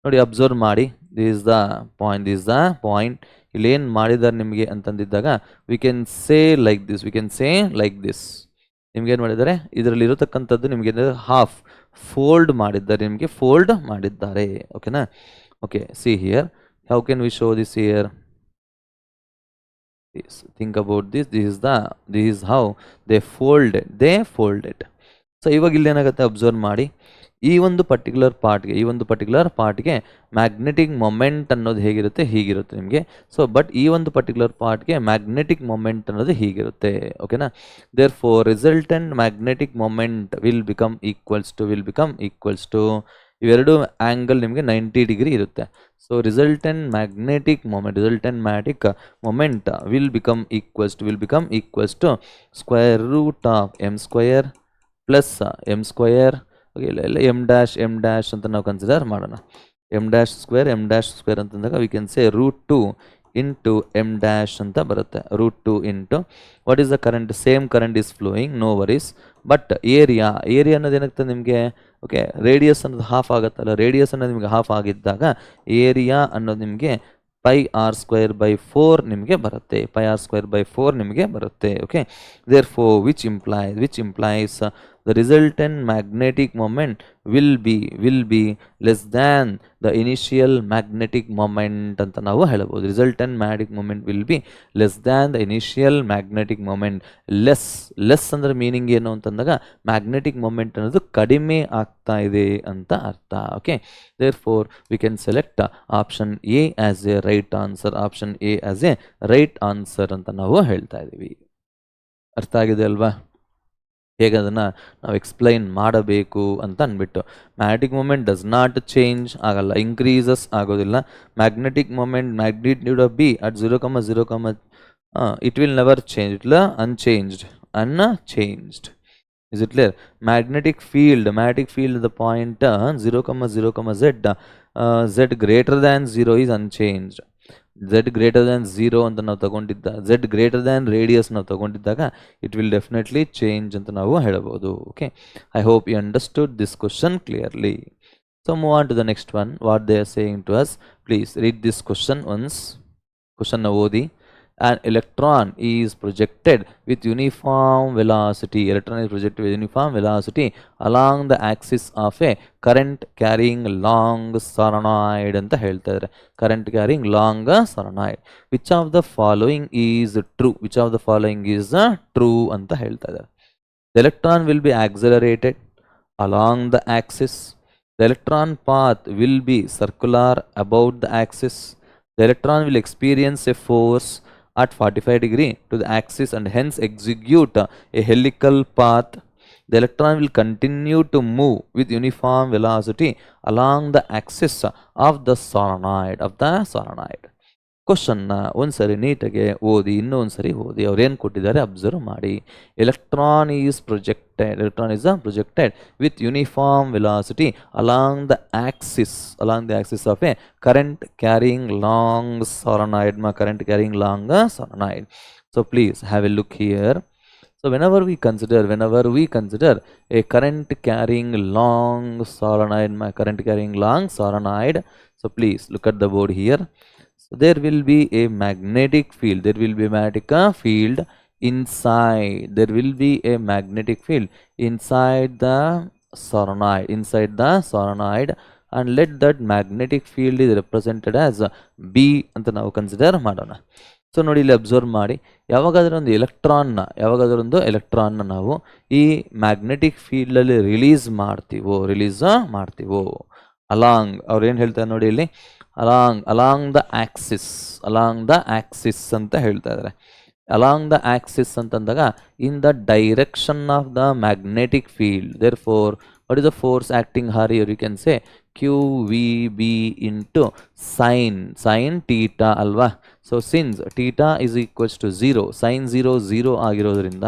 ನೋಡಿ, ಅಬ್ಸರ್ವ್ ಮಾಡಿ, ದಿಸ್ ಇಸ್ ದ ಪಾಯಿಂಟ್. ಇಲ್ಲಿ ಏನು ಮಾಡಿದ್ದಾರೆ ನಿಮಗೆ ಅಂತಂದಿದ್ದಾಗ we can say like this. ನಿಮ್ಗೆ ಏನು ಮಾಡಿದ್ದಾರೆ, ಇದರಲ್ಲಿ ಇರತಕ್ಕಂಥದ್ದು ನಿಮಗೆ ಹಾಫ್ ಫೋಲ್ಡ್ ಮಾಡಿದ್ದಾರೆ. ಓಕೆನಾ? Okay, see here, how can we show this here? Think about this. This is how they folded. So ಇವಾಗ ಇಲ್ಲಿ ಏನಾಗುತ್ತೆ ಅಬ್ಸರ್ವ್ ಮಾಡಿ, ಈ ಒಂದು ಪರ್ಟಿಕ್ಯುಲರ್ ಪಾರ್ಟ್ಗೆ ಮ್ಯಾಗ್ನೆಟಿಕ್ ಮೊಮೆಂಟ್ ಅನ್ನೋದು ಹೀಗಿರುತ್ತೆ ನಿಮಗೆ. ಸೊ ಬಟ್ ಈ ಒಂದು ಪರ್ಟಿಕ್ಯುಲರ್ ಪಾರ್ಟ್ಗೆ ಮ್ಯಾಗ್ನೆಟಿಕ್ ಮೊಮೆಂಟ್ ಅನ್ನೋದು ಹೀಗಿರುತ್ತೆ. ಓಕೆನಾ? Therefore resultant magnetic moment will become equals to ಇವೆರಡು ಆ್ಯಂಗಲ್ ನಿಮಗೆ 90 ಡಿಗ್ರಿ ಇರುತ್ತೆ. So resultant magnetic moment will become equals to square root of M square plus M square. ಇಲ್ಲ M dash ಅಂತ ನಾವು consider ಮಾಡೋಣ. ಎಮ್ ಡ್ಯಾಶ್ ಸ್ಕ್ವೇರ್ ಅಂತಂದಾಗ we can say root 2 into M dash ಅಂತ ಬರುತ್ತೆ. Root 2 into what is the current? Same current is flowing, no worries. But area ಅನ್ನೋದು ಏನಾಗ್ತದೆ ನಿಮಗೆ? ಓಕೆ, ರೇಡಿಯಸ್ ಅನ್ನೋದು ಹಾಫ್ ಆಗುತ್ತಲ್ಲ. ರೇಡಿಯಸ್ ಅನ್ನೋದು ನಿಮಗೆ ಹಾಫ್ ಆಗಿದ್ದಾಗ ಏರಿಯಾ ಅನ್ನೋದು ನಿಮಗೆ ಪೈ ಆರ್ ಸ್ಕ್ವೇರ್ ಬೈ 4 ನಿಮಗೆ ಬರುತ್ತೆ. ಪೈ ಆರ್ ಸ್ಕ್ವೇರ್ ಬೈ 4 ನಿಮಗೆ ಬರುತ್ತೆ. Okay, therefore which implies the resultant magnetic moment will be less than the initial magnetic moment ಅಂತ ನಾವು ಹೇಳಬಹುದು. resultant magnetic moment will be less than the initial magnetic moment. Less ಅಂದ್ರೆ meaning ಏನು ಅಂತಂದಾಗ magnetic moment ಅನ್ನೋದು ಕಡಿಮೆ ಆಗ್ತಾ ಇದೆ ಅಂತ ಅರ್ಥ. Okay, therefore we can select option A as a right answer. Option A as a right answer ಅಂತ ನಾವು ಹೇಳ್ತಾ ಇದೀವಿ. ಅರ್ಥ ಆಗಿದೆ ಅಲ್ವಾ ಹೇಗೆ ಅದನ್ನು ನಾವು ಎಕ್ಸ್ಪ್ಲೈನ್ ಮಾಡಬೇಕು ಅಂತ ಅಂದ್ಬಿಟ್ಟು. Magnetic moment does not change ಆಗಲ್ಲ, ಇನ್ಕ್ರೀಸಸ್ ಆಗೋದಿಲ್ಲ. Magnetic moment magnitude of B at 0,0, it will never change, it will unchanged. Is it clear? Magnetic field the point 0,0, z greater than 0 is unchanged. z greater than 0 ಅಂತ ನಾವು ತಗೊಂಡಿದ್ದ, z greater than radius ನಾವು ತಗೊಂಡಿದ್ದಾಗ it will definitely change ಅಂತ ನಾವು ಹೇಳಬಹುದು. Okay, I hope you understood this question clearly. So move on to the next one. What they are saying to us, please read this question once. ಕ್ವಶನ್ನ ಓದಿ. An electron is projected with uniform velocity. Electron is projected with uniform velocity along the axis of a current carrying long solenoid ಅಂತ ಹೇಳ್ತಾ ಇದ್ದಾರೆ. current carrying long solenoid. Which of the following is true? Which of the following is true ಅಂತ ಹೇಳ್ತಾ ಇದ್ದಾರೆ. The electron will be accelerated along the axis. The electron path will be circular about the axis. The electron will experience a force at 45 degree to the axis and hence execute a helical path. The electron will continue to move with uniform velocity along the axis of the solenoid. ಕ್ವಶನ್ನ ಒಂದ್ಸರಿ ನೀಟಾಗಿ ಓದಿ, ಇನ್ನೂ ಒಂದ್ಸರಿ ಓದಿ, ಅವ್ರೇನು ಕೊಟ್ಟಿದ್ದಾರೆ observe ಮಾಡಿ. Electron is projected with uniform velocity along the axis of a current carrying long solenoid. So please have a look here. So whenever we consider a current carrying long solenoid, so please look at the board here. So there will be a magnetic field. Inside. There will be a magnetic field inside the solenoid, and let that magnetic field is represented as B ಅಂತ ನಾವು consider ಮಾಡೋಣ. So ನೋಡಿ, ಇಲ್ಲಿ observe ಮಾಡಿ, ಯಾವಾಗಾದ್ರೂ ಒಂದು ಎಲೆಕ್ಟ್ರಾನ್ನ ನಾವು ಈ ಮ್ಯಾಗ್ನೆಟಿಕ್ ಫೀಲ್ಡಲ್ಲಿ ರಿಲೀಸ್ ಮಾಡ್ತೀವೋ ಅಲಾಂಗ್, ಅವ್ರು ಏನು ಹೇಳ್ತಾರೆ ನೋಡಿ ಇಲ್ಲಿ, along the axis ಅಂತ ಹೇಳ್ತಾ ಇದ್ದಾರೆ. along the axis ಅಂತಂದಾಗ in the direction of the magnetic field. Therefore, what is the force acting here? You can say QVB into sin theta ಅಲ್ವಾ. So since theta is equals to 0, sin 0 ಆಗಿರೋದ್ರಿಂದ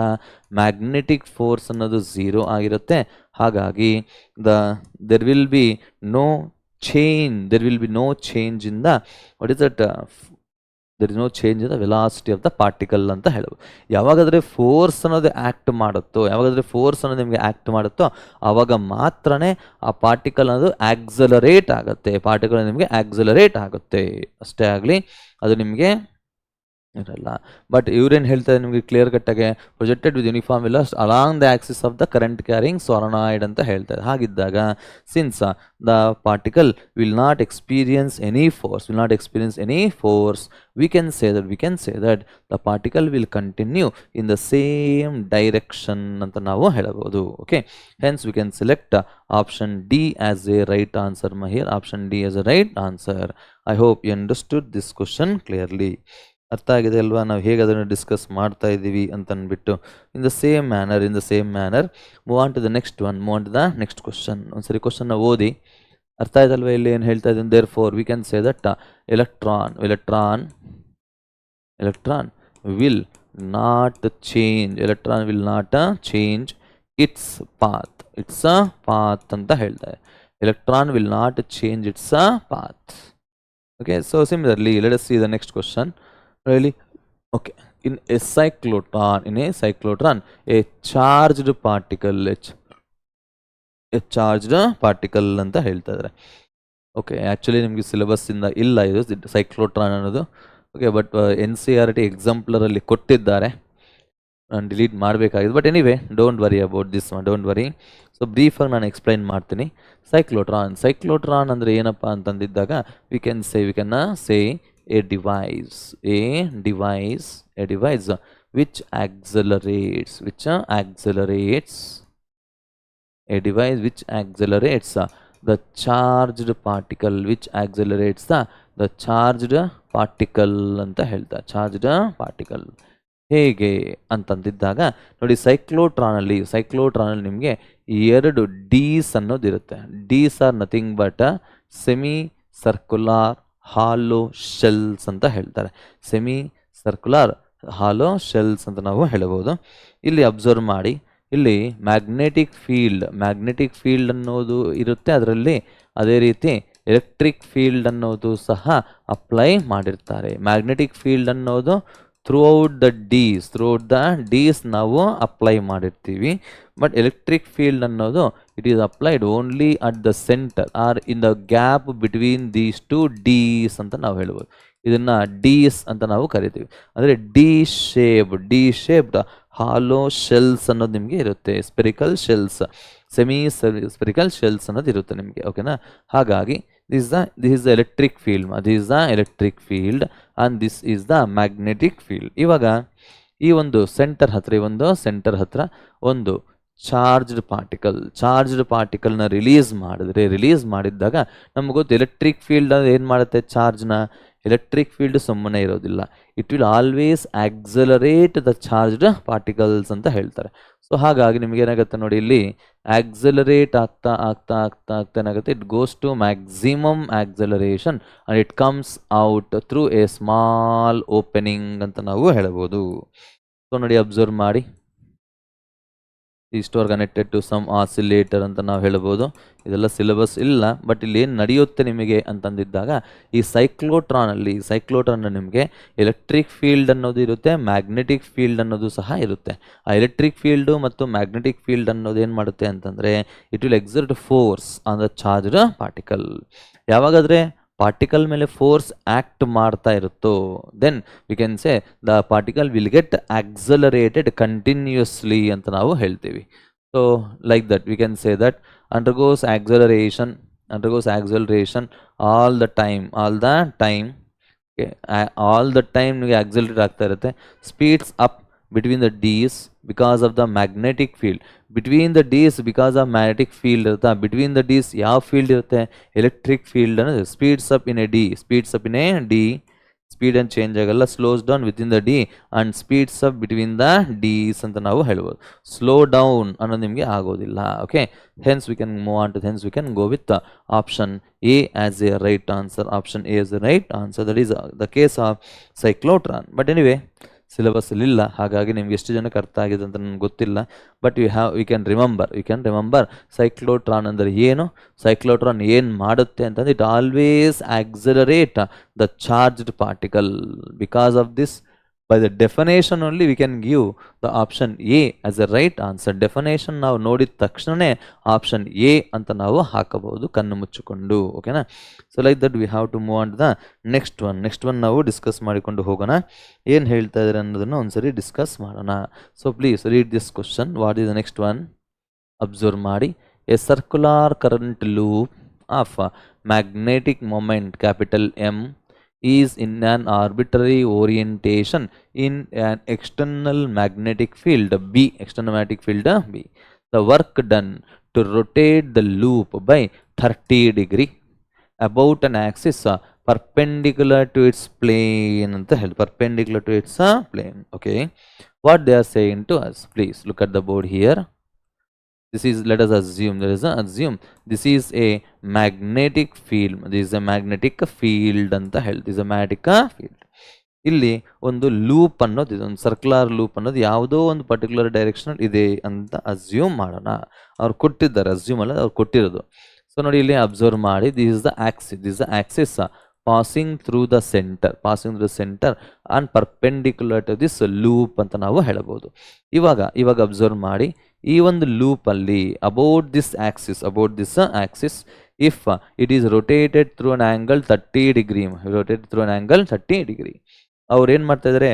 magnetic force ಅನ್ನೋದು 0 ಆಗಿರುತ್ತೆ. ಹಾಗಾಗಿ there will be no change in the there is no change in the velocity of the particle ಅಂತ ಹೇಳಬಹುದು. ಯಾವಾಗಾದರೆ force ಅನ್ನೋದು ನಿಮಗೆ act ಮಾಡುತ್ತೋ ಆವಾಗ ಮಾತ್ರನೇ ಆ ಪಾರ್ಟಿಕಲ್ ಅನ್ನೋದು ಆಕ್ಸಲರೇಟ್ ಆಗುತ್ತೆ. ಅಷ್ಟೇ ಆಗಲಿ ಅದು ನಿಮಗೆ ಇರಲ್ಲ. ಬಟ್ ಇವ್ರೇನು ಹೇಳ್ತಾರೆ ನಿಮಗೆ ಕ್ಲಿಯರ್ ಕಟ್ಟಾಗೆ, projected with uniform velocity along the axis of the current carrying solenoid ಅಂತ ಹೇಳ್ತಾರೆ. ಹಾಗಿದ್ದಾಗ since the particle will not experience any force, we can say that the particle will continue in the same direction ಅಂತ ನಾವು ಹೇಳಬಹುದು. Okay, hence we can select option D as a right answer. Here option D as a right answer. I hope you understood this question clearly. ಅರ್ಥ ಆಗಿದೆ ಅಲ್ವಾ ನಾವು ಹೇಗೆ ಅದನ್ನು discuss ಮಾಡ್ತಾ ಇದ್ದೀವಿ ಅಂತ ಅಂದ್ಬಿಟ್ಟು. In the same manner move on to the next question. ಒಂದ್ಸರಿ ಕ್ವಶನ್ನ ಓದಿ. ಅರ್ಥ ಆಯ್ತಲ್ವಾ ಇಲ್ಲಿ ಏನು ಹೇಳ್ತಾ ಇದ್ದೀನಿ. therefore we can say that electron will not change its path ಅಂತ ಹೇಳ್ತಾರೆ. electron will not change its path. Okay, so similarly let us see the next question. Really? Okay. In a cyclotron, a charged particle ಅಂತ ಹೇಳ್ತಾ ಇದ್ದಾರೆ. Okay, actually ನಿಮಗೆ ಸಿಲೆಬಸ್ಸಿಂದ ಇಲ್ಲ ಇದು ಸೈಕ್ಲೋಟ್ರಾನ್ ಅನ್ನೋದು. Okay, but NCERT exemplarily ಕೊಟ್ಟಿದ್ದಾರೆ, ನಾನು ಡಿಲೀಟ್ ಮಾಡಬೇಕಾಗಿದೆ. But anyway, don't worry about this one, don't worry. So ಬ್ರೀಫಾಗಿ ನಾನು ಎಕ್ಸ್ಪ್ಲೈನ್ ಮಾಡ್ತೀನಿ. ಸೈಕ್ಲೋಟ್ರಾನ್ ಅಂದರೆ ಏನಪ್ಪ ಅಂತಂದಿದ್ದಾಗ we can say a device which accelerates the charged particle, the charged particle ಅಂತ ಹೇಳ್ತಾರೆ. ಚಾರ್ಜ್ಡ್ ಪಾರ್ಟಿಕಲ್ ಹೇಗೆ ಅಂತಂದಿದ್ದಾಗ ನೋಡಿ, ಸೈಕ್ಲೋಟ್ರಾನಲ್ಲಿ ನಿಮಗೆ 2 ಡೀಸ್ ಅನ್ನೋದಿರುತ್ತೆ. Dees are nothing but semi circular hollow shells ಅಂತ ಹೇಳ್ತಾರೆ. ಸೆಮಿ ಸರ್ಕ್ಯುಲರ್ ಹಾಲೋ ಶೆಲ್ಸ್ ಅಂತ ನಾವು ಹೇಳಬಹುದು. ಇಲ್ಲಿ ಅಬ್ಸರ್ವ್ ಮಾಡಿ, ಇಲ್ಲಿ ಮ್ಯಾಗ್ನೆಟಿಕ್ ಫೀಲ್ಡ್ ಅನ್ನೋದು ಇರುತ್ತೆ ಅದರಲ್ಲಿ. ಅದೇ ರೀತಿ ಎಲೆಕ್ಟ್ರಿಕ್ ಫೀಲ್ಡ್ ಅನ್ನೋದು ಸಹ ಅಪ್ಲೈ ಮಾಡಿರ್ತಾರೆ. ಮ್ಯಾಗ್ನೆಟಿಕ್ ಫೀಲ್ಡ್ ಅನ್ನೋದು ಥ್ರೂಔಟ್ ದ ಡೀಸ್ ನಾವು ಅಪ್ಲೈ ಮಾಡಿರ್ತೀವಿ. ಬಟ್ ಎಲೆಕ್ಟ್ರಿಕ್ ಫೀಲ್ಡ್ ಅನ್ನೋದು it is applied only at the centre or in the gap between these 2 dees ಅಂತ ನಾವು ಹೇಳ್ಬೋದು. ಇದನ್ನು ಡೀಸ್ ಅಂತ ನಾವು ಕರಿತೀವಿ. ಅಂದರೆ ಡಿ ಶೇಪ್ಡ್ ಹಾಲೋ ಶೆಲ್ಸ್ ಅನ್ನೋದು ನಿಮಗೆ ಇರುತ್ತೆ. Spherical shells, semi spherical shells ಅನ್ನೋದು ಇರುತ್ತೆ ನಿಮಗೆ. ಓಕೆನಾ? ಹಾಗಾಗಿ this is the electric field and this is the magnetic field. ಇವಾಗ ಈ ಒಂದು ಸೆಂಟರ್ ಹತ್ರ ಒಂದು ಚಾರ್ಜ್ಡ್ ಪಾರ್ಟಿಕಲ್ನ ರಿಲೀಸ್ ಮಾಡಿದ್ದಾಗ ನಮ್ಗೆ ಗೊತ್ತು, ಎಲೆಕ್ಟ್ರಿಕ್ ಫೀಲ್ಡ್ ಏನು ಮಾಡುತ್ತೆ? ಎಲೆಕ್ಟ್ರಿಕ್ ಫೀಲ್ಡ್ ಸುಮ್ಮನೆ ಇರೋದಿಲ್ಲ. It will always accelerate the charged particles ಅಂತ ಹೇಳ್ತಾರೆ. ಸೊ ಹಾಗಾಗಿ ನಿಮ್ಗೆ ಏನಾಗುತ್ತೆ ನೋಡಿ, ಇಲ್ಲಿ ಆಕ್ಸಲರೇಟ್ ಆಗ್ತಾ ಏನಾಗುತ್ತೆ, it goes to maximum acceleration and it comes out through a small opening ಅಂತ ನಾವು ಹೇಳ್ಬೋದು. ಸೊ ನೋಡಿ, ಅಬ್ಸರ್ವ್ ಮಾಡಿ, east are connected to some oscillator ಅಂತ ನಾವು ಹೇಳ್ಬೋದು. ಇದೆಲ್ಲ ಸಿಲೆಬಸ್ ಇಲ್ಲ, ಬಟ್ ಇಲ್ಲಿ ಏನು ನಡೆಯುತ್ತೆ ನಿಮಗೆ ಅಂತಂದಿದ್ದಾಗ, ಈ ಸೈಕ್ಲೋಟ್ರಾನ್ ನಿಮಗೆ ಎಲೆಕ್ಟ್ರಿಕ್ ಫೀಲ್ಡ್ ಅನ್ನೋದು ಇರುತ್ತೆ, ಮ್ಯಾಗ್ನೆಟಿಕ್ ಫೀಲ್ಡ್ ಅನ್ನೋದು ಸಹ ಇರುತ್ತೆ. ಆ ಎಲೆಕ್ಟ್ರಿಕ್ ಫೀಲ್ಡು ಮತ್ತು ಮ್ಯಾಗ್ನೆಟಿಕ್ ಫೀಲ್ಡ್ ಅನ್ನೋದು ಏನು ಮಾಡುತ್ತೆ ಅಂತಂದರೆ, it will exert force on the charged particle. ಯಾವಾಗಾದರೆ ಪಾರ್ಟಿಕಲ್ ಮೇಲೆ ಫೋರ್ಸ್ ಆ್ಯಕ್ಟ್ ಮಾಡ್ತಾ ಇರುತ್ತೋ, then we can say the particle will get accelerated continuously ಅಂತ ನಾವು ಹೇಳ್ತೀವಿ. So like that we can say that undergoes acceleration all the time ನಿಮಗೆ accelerate ಆಗ್ತಾ ಇರುತ್ತೆ. Speeds up between the dees because of the magnetic field. Between the dees because of magnetic field ಇರುತ್ತೆ. Between the dees ಯಾವ field ಇರುತ್ತೆ? Electric field ಅನ್ನೋದು. Speeds up in a dee, speed ಏನು change ಆಗಲ್ಲ. Slows down within the dee and speeds up between the dees ಅಂತ ನಾವು ಹೇಳ್ಬೋದು. Slow down ಅನ್ನೋದು ನಿಮಗೆ ಆಗೋದಿಲ್ಲ. Okay, hence we can move on to we can go with option A as a right answer. Option A is the right answer. That is the case of ಸೈಕ್ಲೋಟ್ರಾನ್. But anyway, ಸಿಲೆಬಸ್ಸಲ್ಲಿ ಇಲ್ಲ, ಹಾಗಾಗಿ ನಿಮ್ಗೆ ಎಷ್ಟು ಜನಕ್ಕೆ ಅರ್ಥ ಆಗಿದೆ ಅಂತ ನನಗೆ ಗೊತ್ತಿಲ್ಲ. ಬಟ್ ವಿ ಕ್ಯಾನ್ ರಿಮೆಂಬರ್ ಸೈಕ್ಲೋಟ್ರಾನ್ ಅಂದರೆ ಏನು, ಸೈಕ್ಲೋಟ್ರಾನ್ ಏನು ಮಾಡುತ್ತೆ ಅಂತಂದ್ರೆ, it always accelerate the charged particle. Because of this, by the definition only we can give the option A as a right answer. Definition ನಾವು ನೋಡಿದ ತಕ್ಷಣವೇ ಆಪ್ಷನ್ ಎ ಅಂತ ನಾವು ಹಾಕಬಹುದು ಕಣ್ಣು ಮುಚ್ಚಿಕೊಂಡು. ಓಕೆನಾ? So like that we have to move on to the next one ನಾವು ಡಿಸ್ಕಸ್ ಮಾಡಿಕೊಂಡು ಹೋಗೋಣ. ಏನು ಹೇಳ್ತಾ ಇದ್ದಾರೆ ಅನ್ನೋದನ್ನು ಒಂದ್ಸರಿ ಡಿಸ್ಕಸ್ ಮಾಡೋಣ. So please read this question. What is the next one? Observe ಮಾಡಿ. A circular current loop of magnetic moment capital M is in an arbitrary orientation in an external magnetic field B. The work done to rotate the loop by 30 degree about an axis perpendicular to its plane ಅಂತ ಹೇಳಿ, perpendicular to its plane. Okay, what they are saying to us, please look at the board here. This is, let us assume, this is a magnetic field. This is a magnetic field ಅಂತ ಹೇಳಿ, this is a magnetic field. ಇಲ್ಲಿ ಒಂದು loop ಅನ್ನೋದು ಇದೆ, ಒಂದು circular loop ಅನ್ನೋದು ಯಾವುದೋ ಒಂದು ಪರ್ಟಿಕ್ಯುಲರ್ ಡೈರೆಕ್ಷನ್ ಇದೆ ಅಂತ ಅಸ್ಯೂಮ್ ಮಾಡೋಣ. ಅವ್ರು ಕೊಟ್ಟಿದ್ದಾರೆ, ಅಸ್ಯೂಮ್ ಅಲ್ಲ, ಅವ್ರು ಕೊಟ್ಟಿರೋದು. ಸೊ ನೋಡಿ, ಇಲ್ಲಿ ಅಬ್ಸರ್ವ್ ಮಾಡಿ, this is the axis passing through the center and perpendicular to this loop ಅಂತ ನಾವು ಹೇಳಬಹುದು. ಇವಾಗ ಅಬ್ಸರ್ವ್ ಮಾಡಿ, ಈ ಒಂದು ಲೂಪಲ್ಲಿ about this axis if it is rotated through an angle 30 degree, rotated through an angle 30 degree. ಅವ್ರು ಏನು ಮಾಡ್ತಾ ಇದ್ದಾರೆ,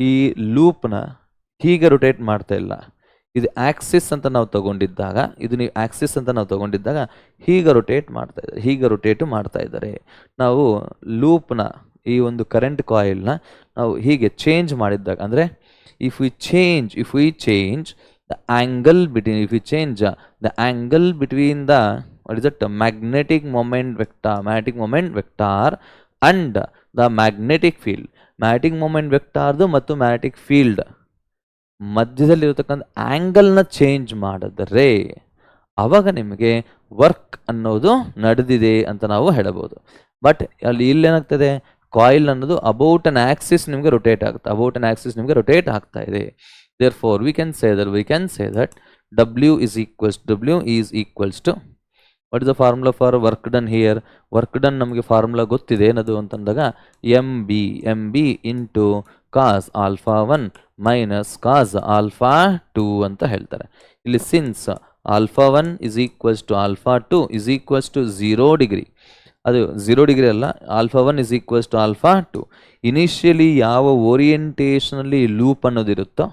ಈ ಲೂಪ್ನ ಹೀಗೆ ರೊಟೇಟ್ ಮಾಡ್ತಾ ಇಲ್ಲ, ಇದು ಆಕ್ಸಿಸ್ ಅಂತ ನಾವು ತಗೊಂಡಿದ್ದಾಗ, ಇದು ನೀವು ಆಕ್ಸಿಸ್ ಅಂತ ನಾವು ತಗೊಂಡಿದ್ದಾಗ ಹೀಗೆ ರೊಟೇಟ್ ಮಾಡ್ತಾ ಇದ್ದಾರೆ, ಹೀಗೆ ರೊಟೇಟು ಮಾಡ್ತಾ ಇದ್ದಾರೆ. ನಾವು ಲೂಪ್ನ ಈ ಒಂದು ಕರೆಂಟ್ ಕಾಯಿಲ್ನ ನಾವು ಹೀಗೆ ಚೇಂಜ್ ಮಾಡಿದ್ದಾಗ, ಅಂದರೆ if we change the angle between, if we change the angle between the, what is it, magnetic moment vector and the magnetic field, magnetic moment vector ಮತ್ತು magnetic field ಮಧ್ಯದಲ್ಲಿರತಕ್ಕಂಥ ಆ್ಯಂಗಲ್ನ ಚೇಂಜ್ ಮಾಡಿದ್ರೆ ಆವಾಗ ನಿಮಗೆ work ಅನ್ನೋದು ನಡೆದಿದೆ ಅಂತ ನಾವು ಹೇಳಬಹುದು. ಬಟ್ ಅಲ್ಲಿ ಇಲ್ಲೇನಾಗ್ತದೆ, ಕಾಯಿಲ್ ಅನ್ನೋದು ಅಬೌಟ್ ಅನ್ ಆಕ್ಸಿಸ್ ನಿಮಗೆ ರೊಟೇಟ್ ಆಗುತ್ತೆ, ಅಬೌಟ್ ಅನ್ ಆಕ್ಸಿಸ್ ನಿಮಗೆ ರೊಟೇಟ್ ಆಗ್ತಾ ಇದೆ. Therefore, we can say that W is equals to, what is the formula for work done here? Work done ನಮಗೆ ಫಾರ್ಮುಲಾ ಗೊತ್ತಿದೆ, ಏನದು ಅಂತಂದಾಗ mb into cos alpha 1 minus cos alpha 2 ಅಂತ ಹೇಳ್ತಾರೆ. ಇಲ್ಲಿ since alpha 1 is equals to alpha 2 is equals to 0 degree, ಅದು 0 degree ಅಲ್ಲ, alpha 1 is equals to alpha 2. Initially ಯಾವ ಓರಿಯೆಂಟೇಷನಲ್ಲಿ ಲೂಪ್ ಅನ್ನೋದಿರುತ್ತೋ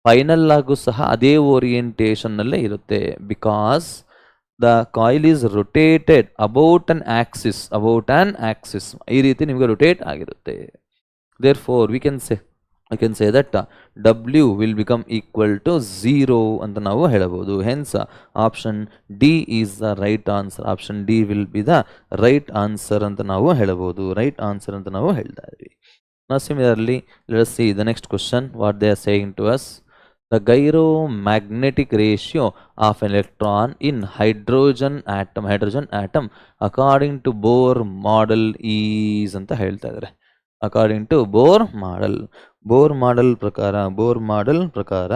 ಫೈನಲ್ ಆಗು ಸಹ ಅದೇ ಓರಿಯೆಂಟೇಷನ್ನಲ್ಲೇ ಇರುತ್ತೆ. Because the coil is rotated about an axis, ಈ ರೀತಿ ನಿಮಗೆ ರೊಟೇಟ್ ಆಗಿರುತ್ತೆ. Therefore we can say that W will become equal to 0 ಅಂತ ನಾವು ಹೇಳಬಹುದು. Hence option D is the right answer, option D will be the right answer ಅಂತ ನಾವು ಹೇಳಬಹುದು, ರೈಟ್ ಆನ್ಸರ್ ಅಂತ ನಾವು ಹೇಳ್ತಾ ಇದ್ವಿ. Now similarly, let us see the next question, what they are saying to us. The gyromagnetic ratio of an electron in hydrogen atom according to Bohr model is ಅಂತ ಹೇಳ್ತಾ ಇದ್ದಾರೆ. according to Bohr model ಪ್ರಕಾರ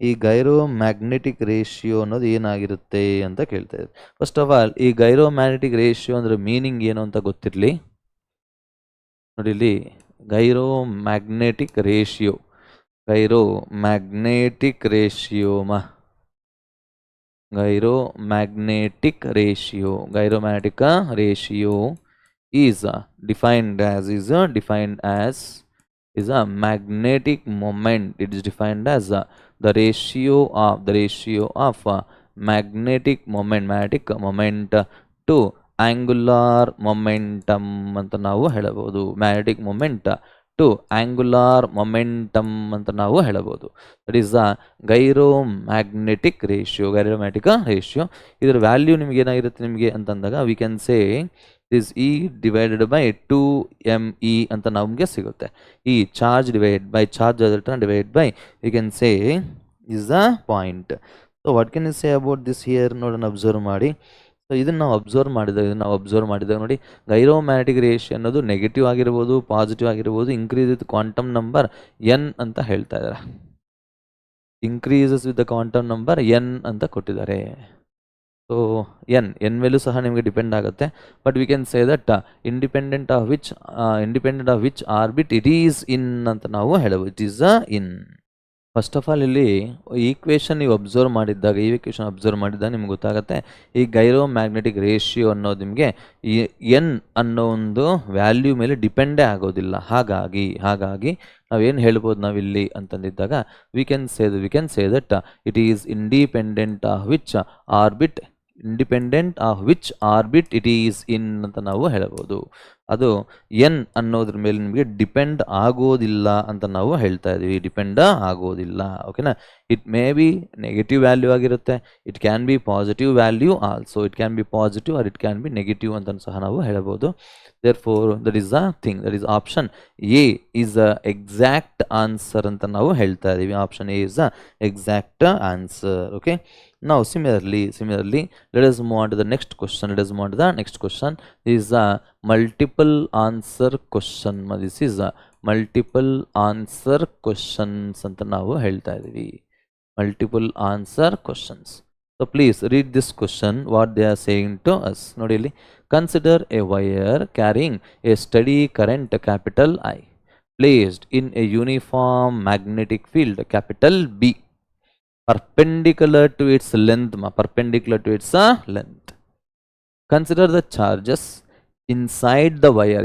ಈ ಗೈರೋಮ್ಯಾಗ್ನೆಟಿಕ್ ratio ಅನ್ನೋದು ಏನಾಗಿರುತ್ತೆ ಅಂತ ಕೇಳ್ತಾ ಇದ್ದಾರೆ. ಫಸ್ಟ್ ಆಫ್ ಆಲ್ ಈ ಗೈರೋಮ್ಯಾಗ್ನೆಟಿಕ್ ರೇಷಿಯೋ ಅಂದ್ರೆ ಮೀನಿಂಗ್ ಏನು ಅಂತ ಗೊತ್ತಿರಲಿ. ನೋಡಿ ಇಲ್ಲಿ ಗೈರೋಮ್ಯಾಗ್ನೆಟಿಕ್ ratio is defined as a magnetic moment. It is defined as the ratio of magnetic moment to angular momentum ಅಂತ ನಾವು ಹೇಳಬಹುದು. Magnetic moment to angular momentum ಅಂತ ನಾವು ಹೇಳಬಹುದು. That is the gyromagnetic ratio. ಇದರ ವ್ಯಾಲ್ಯೂ ನಿಮಗೆ ಏನಾಗಿರುತ್ತೆ ನಿಮಗೆ ಅಂತಂದಾಗ we can say is E divided by 2me ಅಂತ ನಮಗೆ ಸಿಗುತ್ತೆ. ಈ charge divide by charge divide by we can say is the point. So what can you say about this here ನೋಡೋಣ, ಅಬ್ಸರ್ವ್ ಮಾಡಿ. ಸೊ ಇದನ್ನು ನಾವು ಅಬ್ಸರ್ವ್ ಮಾಡಿದಾಗ ನೋಡಿ, ಗೈರೋಮ್ಯಾಗ್ನೆಟಿಕ್ ರೇಷಿಯೋ ಅನ್ನೋದು ನೆಗೆಟಿವ್ ಆಗಿರ್ಬೋದು, ಪಾಸಿಟಿವ್ ಆಗಿರ್ಬೋದು, increase with quantum number n ಅಂತ ಹೇಳ್ತಾ ಇದ್ದಾರೆ. Increases with the quantum number n ಅಂತ ಕೊಟ್ಟಿದ್ದಾರೆ. ಸೊ ಎನ್ ಮೇಲೂ ಸಹ ನಿಮಗೆ ಡಿಪೆಂಡ್ ಆಗುತ್ತೆ. But we can say that independent of which orbit it is in ಅಂತ ನಾವು ಹೇಳಬಹುದು. It is in. First of all ಇಲ್ಲಿ ಈಕ್ವೇಷನ್ ನೀವು ಅಬ್ಸರ್ವ್ ಮಾಡಿದ್ದಾಗ ನಿಮ್ಗೆ ಗೊತ್ತಾಗುತ್ತೆ ಈ ಗೈರೋಮ್ಯಾಗ್ನೆಟಿಕ್ ರೇಷಿಯೋ ಅನ್ನೋದು ನಿಮಗೆ ಎನ್ ಅನ್ನೋ ಒಂದು ವ್ಯಾಲ್ಯೂ ಮೇಲೆ ಡಿಪೆಂಡೇ ಆಗೋದಿಲ್ಲ. ಹಾಗಾಗಿ ನಾವೇನು ಹೇಳ್ಬೋದು ನಾವಿಲ್ಲಿ ಅಂತಂದಿದ್ದಾಗ we can say that it is independent of which orbit it is in ಅಂತ ನಾವು ಹೇಳಬಹುದು. ಅದು ಎನ್ ಅನ್ನೋದ್ರ ಮೇಲೆ ನಿಮಗೆ ಡಿಪೆಂಡ್ ಆಗೋದಿಲ್ಲ ಅಂತ ನಾವು ಹೇಳ್ತಾ ಇದ್ದೀವಿ. ಡಿಪೆಂಡ್ ಆಗೋದಿಲ್ಲ, ಓಕೆನಾ. It may be negative value ಆಗಿರುತ್ತೆ, it can be positive value also. It can be positive or it can be negative ಅಂತ ಸಹ ನಾವು ಹೇಳಬಹುದು. therefore that is the thing, that is option A is the exact answer ಅಂತ ನಾವು ಹೇಳ್ತಾ ಇದ್ದೀವಿ. option A is the exact answer. Okay, now similarly let us move on to the next question. This is a multiple answer question. This is a multiple answer questions ಅಂತ ನಾವು ಹೇಳ್ತಾ ಇದ್ದೀವಿ. multiple answer questions. So please read this question, what they are saying to us. ನೋಡಿ ಇಲ್ಲಿ, consider a wire carrying a steady current capital I placed in a uniform magnetic field capital B perpendicular to its length. Consider the charges inside the wire.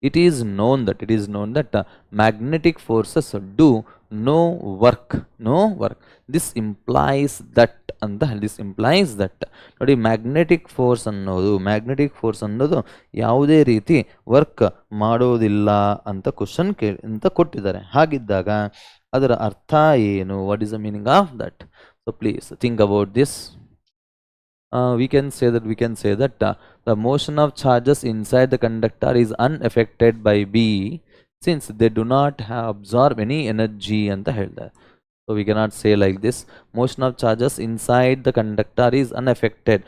It is known that magnetic forces do no work. This implies that ನೋಡಿ, magnetic force ಅನ್ನೋದು ಯಾವುದೇ ರೀತಿ work ಮಾಡೋದಿಲ್ಲ ಅಂತ question ಅಂತ ಕೊಟ್ಟಿದ್ದಾರೆ. ಹಾಗಿದ್ದಾಗ ಅದರ ಅರ್ಥ ಏನು? What is the meaning of that? So please think about this. We can say that the motion of charges inside the conductor is unaffected by B since they do not absorb any energy anta ಹೇಳ್ತಾರೆ. So we cannot say like this. Motion of charges inside the conductor is unaffected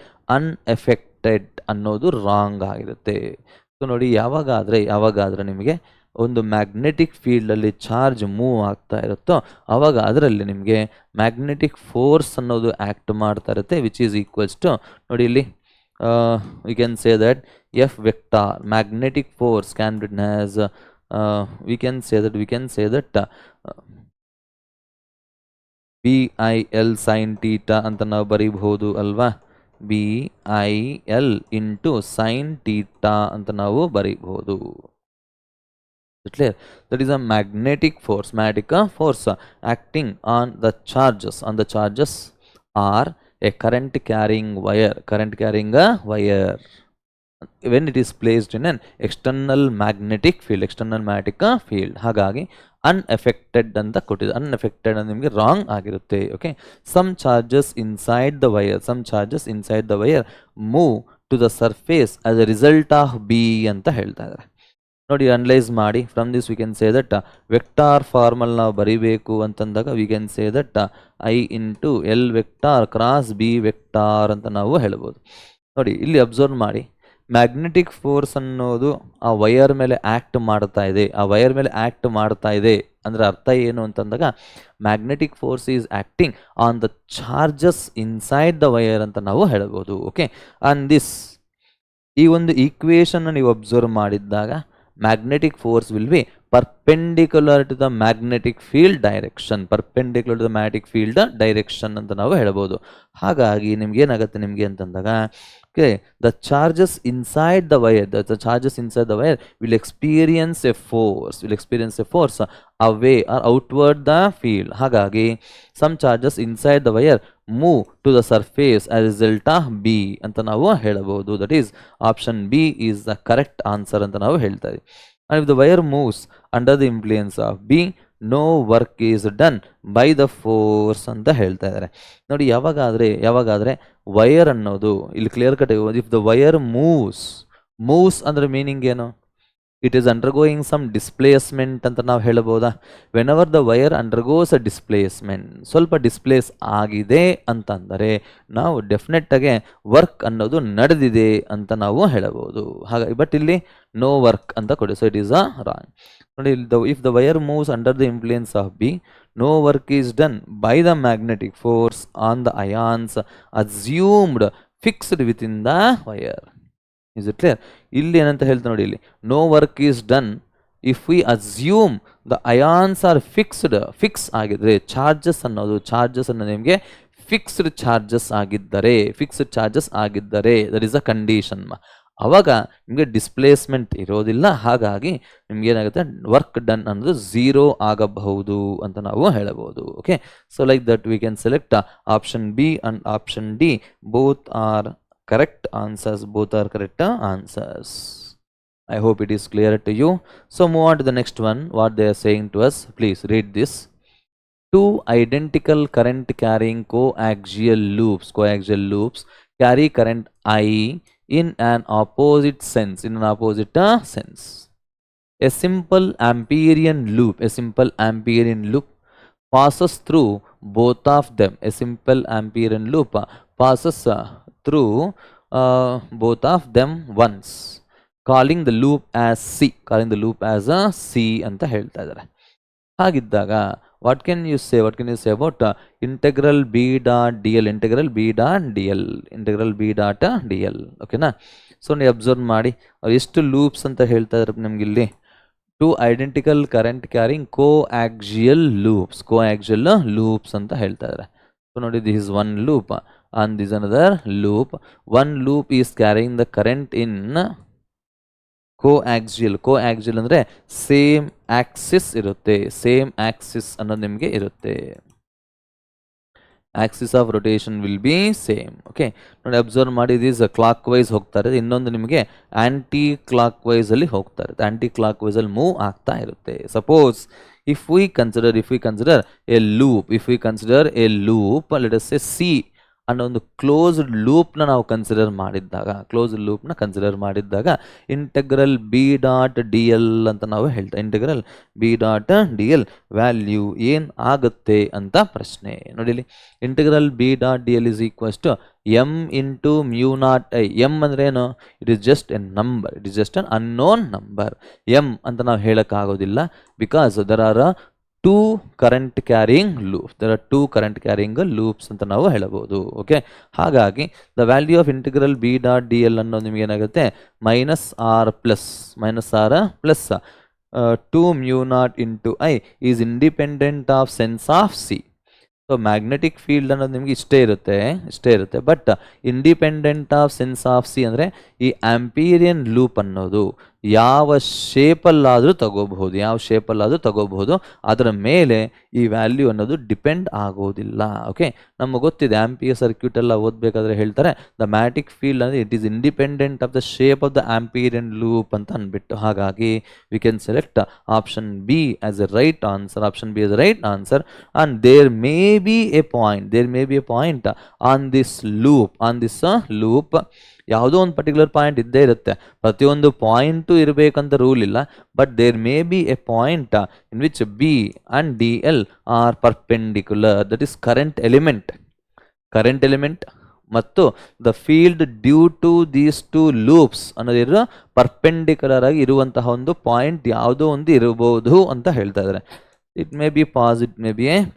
ಅನ್ನೋದು wrong ಆಗಿರುತ್ತೆ. So ನೋಡಿ, ಯಾವಾಗಾದ್ರೆ ನಿಮಗೆ ಒಂದು magnetic ಫೀಲ್ಡಲ್ಲಿ charge move ಆಗ್ತಾ ಇರುತ್ತೋ ಆವಾಗ ಅದರಲ್ಲಿ ನಿಮಗೆ ಮ್ಯಾಗ್ನೆಟಿಕ್ ಫೋರ್ಸ್ ಅನ್ನೋದು ಆ್ಯಕ್ಟ್ ಮಾಡ್ತಾ ಇರುತ್ತೆ, ವಿಚ್ ಈಸ್ ಈಕ್ವಲ್ಸ್ ಟು, ನೋಡಿ ಇಲ್ಲಿ V can say that F vector magnetic force can be as we can say that BIL sin theta ಅಂತ ನಾವು ಬರೀಬಹುದು ಅಲ್ವಾ. BIL ಇಂಟು sin ಥೀಟಾ ಅಂತ ನಾವು ಬರೀಬಹುದು. Clear? That is a magnetic force acting on the charges. Are a current carrying wire when it is placed in an external magnetic field. ಹಾಗಾಗಿ unaffected ಅಂತ ಕೊಟ್ಟಿದೆ. unaffected ಅಂದ್ರೆ ನಿಮಗೆ ರಾಂಗ್ ಆಗಿರುತ್ತೆ. Okay, some charges inside the wire move to the surface as a result of B ಅಂತ ಹೇಳ್ತಾ ಇದ್ದಾರೆ. ನೋಡಿ, ಅನಲೈಸ್ ಮಾಡಿ. From this we can say that vector formal ನಾವು ಬರಿಬೇಕು ಅಂತಂದಾಗ we can say that I into L vector cross B vector ಅಂತ ನಾವು ಹೇಳ್ಬೋದು. ನೋಡಿ, ಇಲ್ಲಿ ಅಬ್ಸರ್ವ್ ಮಾಡಿ, ಮ್ಯಾಗ್ನೆಟಿಕ್ ಫೋರ್ಸ್ ಅನ್ನೋದು ಆ ವಯರ್ ಮೇಲೆ ಆ್ಯಕ್ಟ್ ಮಾಡ್ತಾ ಇದೆ ಅಂದರೆ ಅರ್ಥ ಏನು ಅಂತಂದಾಗ magnetic force is acting on the charges inside the wire ಅಂತ ನಾವು ಹೇಳ್ಬೋದು. ಓಕೆ, ಆನ್ ದಿಸ್ ಈ ಒಂದು ಈಕ್ವೇಷನ್ ನೀವು observe ಮಾಡಿದ್ದಾಗ magnetic force will be perpendicular to the magnetic field direction ಅಂತ ನಾವು ಹೇಳಬಹುದು. ಹಾಗಾಗಿ ನಿಮ್ಗೆ ಏನಾಗುತ್ತೆ ಅಂತಂದಾಗ the charges inside the wire will experience a force away or outward the field. ಹಾಗಾಗಿ some charges inside the wire move to the surface as a result of B ಅಂತ ನಾವು ಹೇಳಬಹುದು. That is option B is the correct answer ಅಂತ ನಾವು ಹೇಳ್ತಾ ಇದ್ದೀವಿ. And if the wire moves under the influence of B, no work is done by the force ಅಂತ ಹೇಳ್ತಾ ಇದ್ದಾರೆ. ನೋಡಿ, ಯಾವಾಗಾದ್ರೆ ವೈರ್ ಅನ್ನೋದು ಇಲ್ಲಿ clear cut, if the wire moves ಅಂದ್ರೆ ಮೀನಿಂಗ್ ಏನು? It is undergoing some displacement ಅಂತ ನಾವು ಹೇಳಬಹುದಾ? Whenever the wire undergoes a displacement, ಸ್ವಲ್ಪ ಡಿಸ್ಪ್ಲೇಸ್ ಆಗಿದೆ ಅಂತಂದರೆ ನಾವು ಡೆಫಿನೆಟ್ ಆಗಿ ವರ್ಕ್ ಅನ್ನೋದು ನಡೆದಿದೆ ಅಂತ ನಾವು ಹೇಳಬಹುದು. ಹಾಗಾಗಿ ಬಟ್ ಇಲ್ಲಿ ನೋ ವರ್ಕ್ ಅಂತ ಕೊಡಿ, so it is a wrong. ನೋಡಿ, if the wire moves under the influence of B, no work is done by the magnetic force on the ions assumed fixed within the wire. Is it clear? ಇಲ್ಲಿ ಏನಂತ ಹೇಳ್ತಾ ನೋಡಿ, ಇಲ್ಲಿ no work is done if we assume the ions are fix ಆಗಿದ್ರೆ, charges ಅನ್ನೋದು ನಿಮಗೆ fixed charges ಆಗಿದ್ದರೆ that is a condition. ಅವಾಗ ನಿಮಗೆ ಡಿಸ್ಪ್ಲೇಸ್ಮೆಂಟ್ ಇರೋದಿಲ್ಲ, ಹಾಗಾಗಿ ನಿಮ್ಗೆ ಏನಾಗುತ್ತೆ, ವರ್ಕ್ ಡನ್ ಅನ್ನೋದು ಝೀರೋ ಆಗಬಹುದು ಅಂತ ನಾವು ಹೇಳಬಹುದು. Okay, so like that we can select option B and option D, both are correct answers. I hope it is clear to you. So move on to the next one. What they are saying to us, please read this. Two identical current carrying coaxial loops carry current I in an opposite sense. A simple Amperian loop passes through both of them. Through both of them once, calling the loop as C ಅಂತ ಹೇಳ್ತಾ ಇದ್ದಾರೆ. ಹಾಗಿದ್ದಾಗ what can you say about integral B dot dl? ಓಕೆನಾ? So ನೀವು observe ಮಾಡಿ, ಎಷ್ಟು loops ಅಂತ ಹೇಳ್ತಾ ಇದ್ದಾರೆ ನಮ್ಗೆ ಇಲ್ಲಿ. Two identical current carrying coaxial loops ಅಂತ ಹೇಳ್ತಾ ಇದ್ದಾರೆ. So ನೋಡಿ this is one loop and this is another loop. One loop is carrying the current in coaxial ಅಂದ್ರೆ ಸೇಮ್ ಆಕ್ಸಿಸ್ ಇರುತ್ತೆ, ಸೇಮ್ ಆಕ್ಸಿಸ್ ಅನ್ನೋದು ನಿಮಗೆ ಇರುತ್ತೆ. Axis of rotation will be same. Okay ನೋಡಿ ಅಬ್ಸರ್ವ್ ಮಾಡಿ, ದಿಸ್ ಕ್ಲಾಕ್ ವೈಸ್ ಹೋಗ್ತಾ ಇರುತ್ತೆ, ಇನ್ನೊಂದು ನಿಮಗೆ ಆಂಟಿ ಕ್ಲಾಕ್ ವೈಸ್ ಅಲ್ಲಿ ಹೋಗ್ತಾ ಇರುತ್ತೆ, ಆಂಟಿ ಕ್ಲಾಕ್ ವೈಸ್ ಅಲ್ಲಿ ಮೂವ್ ಆಗ್ತಾ ಇರುತ್ತೆ. Suppose if we consider a loop, let us say C ಅನ್ನೋ ಒಂದು ಕ್ಲೋಸ್ಡ್ ಲೂಪ್ನ ನಾವು ಕನ್ಸಿಡರ್ ಮಾಡಿದ್ದಾಗ integral B dot D l ಅಂತ ನಾವು ಹೇಳ್ತಾ, integral B dot D l value ಏನು ಆಗುತ್ತೆ ಅಂತ ಪ್ರಶ್ನೆ. ನೋಡಿಲಿ, integral B dot D l is equals to m into mu naught I. M ಅಂದ್ರೆ ಏನು? It is just a number, it is just an unknown number. M ಅಂತ ನಾವು ಹೇಳೋಕ್ಕಾಗೋದಿಲ್ಲ, because there are two current carrying loops ಅಂತ ನಾವು ಹೇಳಬಹುದು. Okay, ಹಾಗಾಗಿ the value of integral B dot D L ಅನ್ನೋದು ನಿಮಗೆ ಏನಾಗುತ್ತೆ, minus R plus 2 mu naught into I is independent of sense of C. So magnetic field ಅನ್ನೋದು ನಿಮಗೆ ಇಷ್ಟೇ ಇರುತ್ತೆ, but independent of sense of C ಅಂದರೆ ಈ ಆಂಪೀರಿಯನ್ ಲೂಪ್ ಅನ್ನೋದು ಯಾವ ಶೇಪಲ್ಲಾದರೂ ತಗೋಬಹುದು, ಅದರ ಮೇಲೆ ಈ ವ್ಯಾಲ್ಯೂ ಅನ್ನೋದು ಡಿಪೆಂಡ್ ಆಗೋದಿಲ್ಲ. ಓಕೆ, ನಮಗೆ ಗೊತ್ತಿದೆ, ಆಂಪಿಯರ್ ಸರ್ಕ್ಯೂಟ್ ಎಲ್ಲ ಓದಬೇಕಾದ್ರೆ ಹೇಳ್ತಾರೆ ದ ಮ್ಯಾಗ್ನೆಟಿಕ್ ಫೀಲ್ಡ್ ಅಂದರೆ it is independent of the shape of the Amperian loop ಅಂತ ಅಂದ್ಬಿಟ್ಟು. ಹಾಗಾಗಿ we can select option B as a right answer. and there may be a point on this loop. ಯಾವುದೋ ಒಂದು particular point ಇದ್ದೇ ಇರುತ್ತೆ, ಪ್ರತಿಯೊಂದು point ಇರಬೇಕಂತ rule ಇಲ್ಲ, but there may be a point in which B and d l are perpendicular, that is current element ಮತ್ತು the field due to these two loops ಅನ್ನೋದಿರೋ perpendicular ಆಗಿ ಇರುವಂತಹ ಒಂದು ಪಾಯಿಂಟ್ ಯಾವುದೋ ಒಂದು ಇರಬಹುದು ಅಂತ ಹೇಳ್ತಾ ಇದ್ದಾರೆ. ಇಟ್ ಮೇ ಬಿ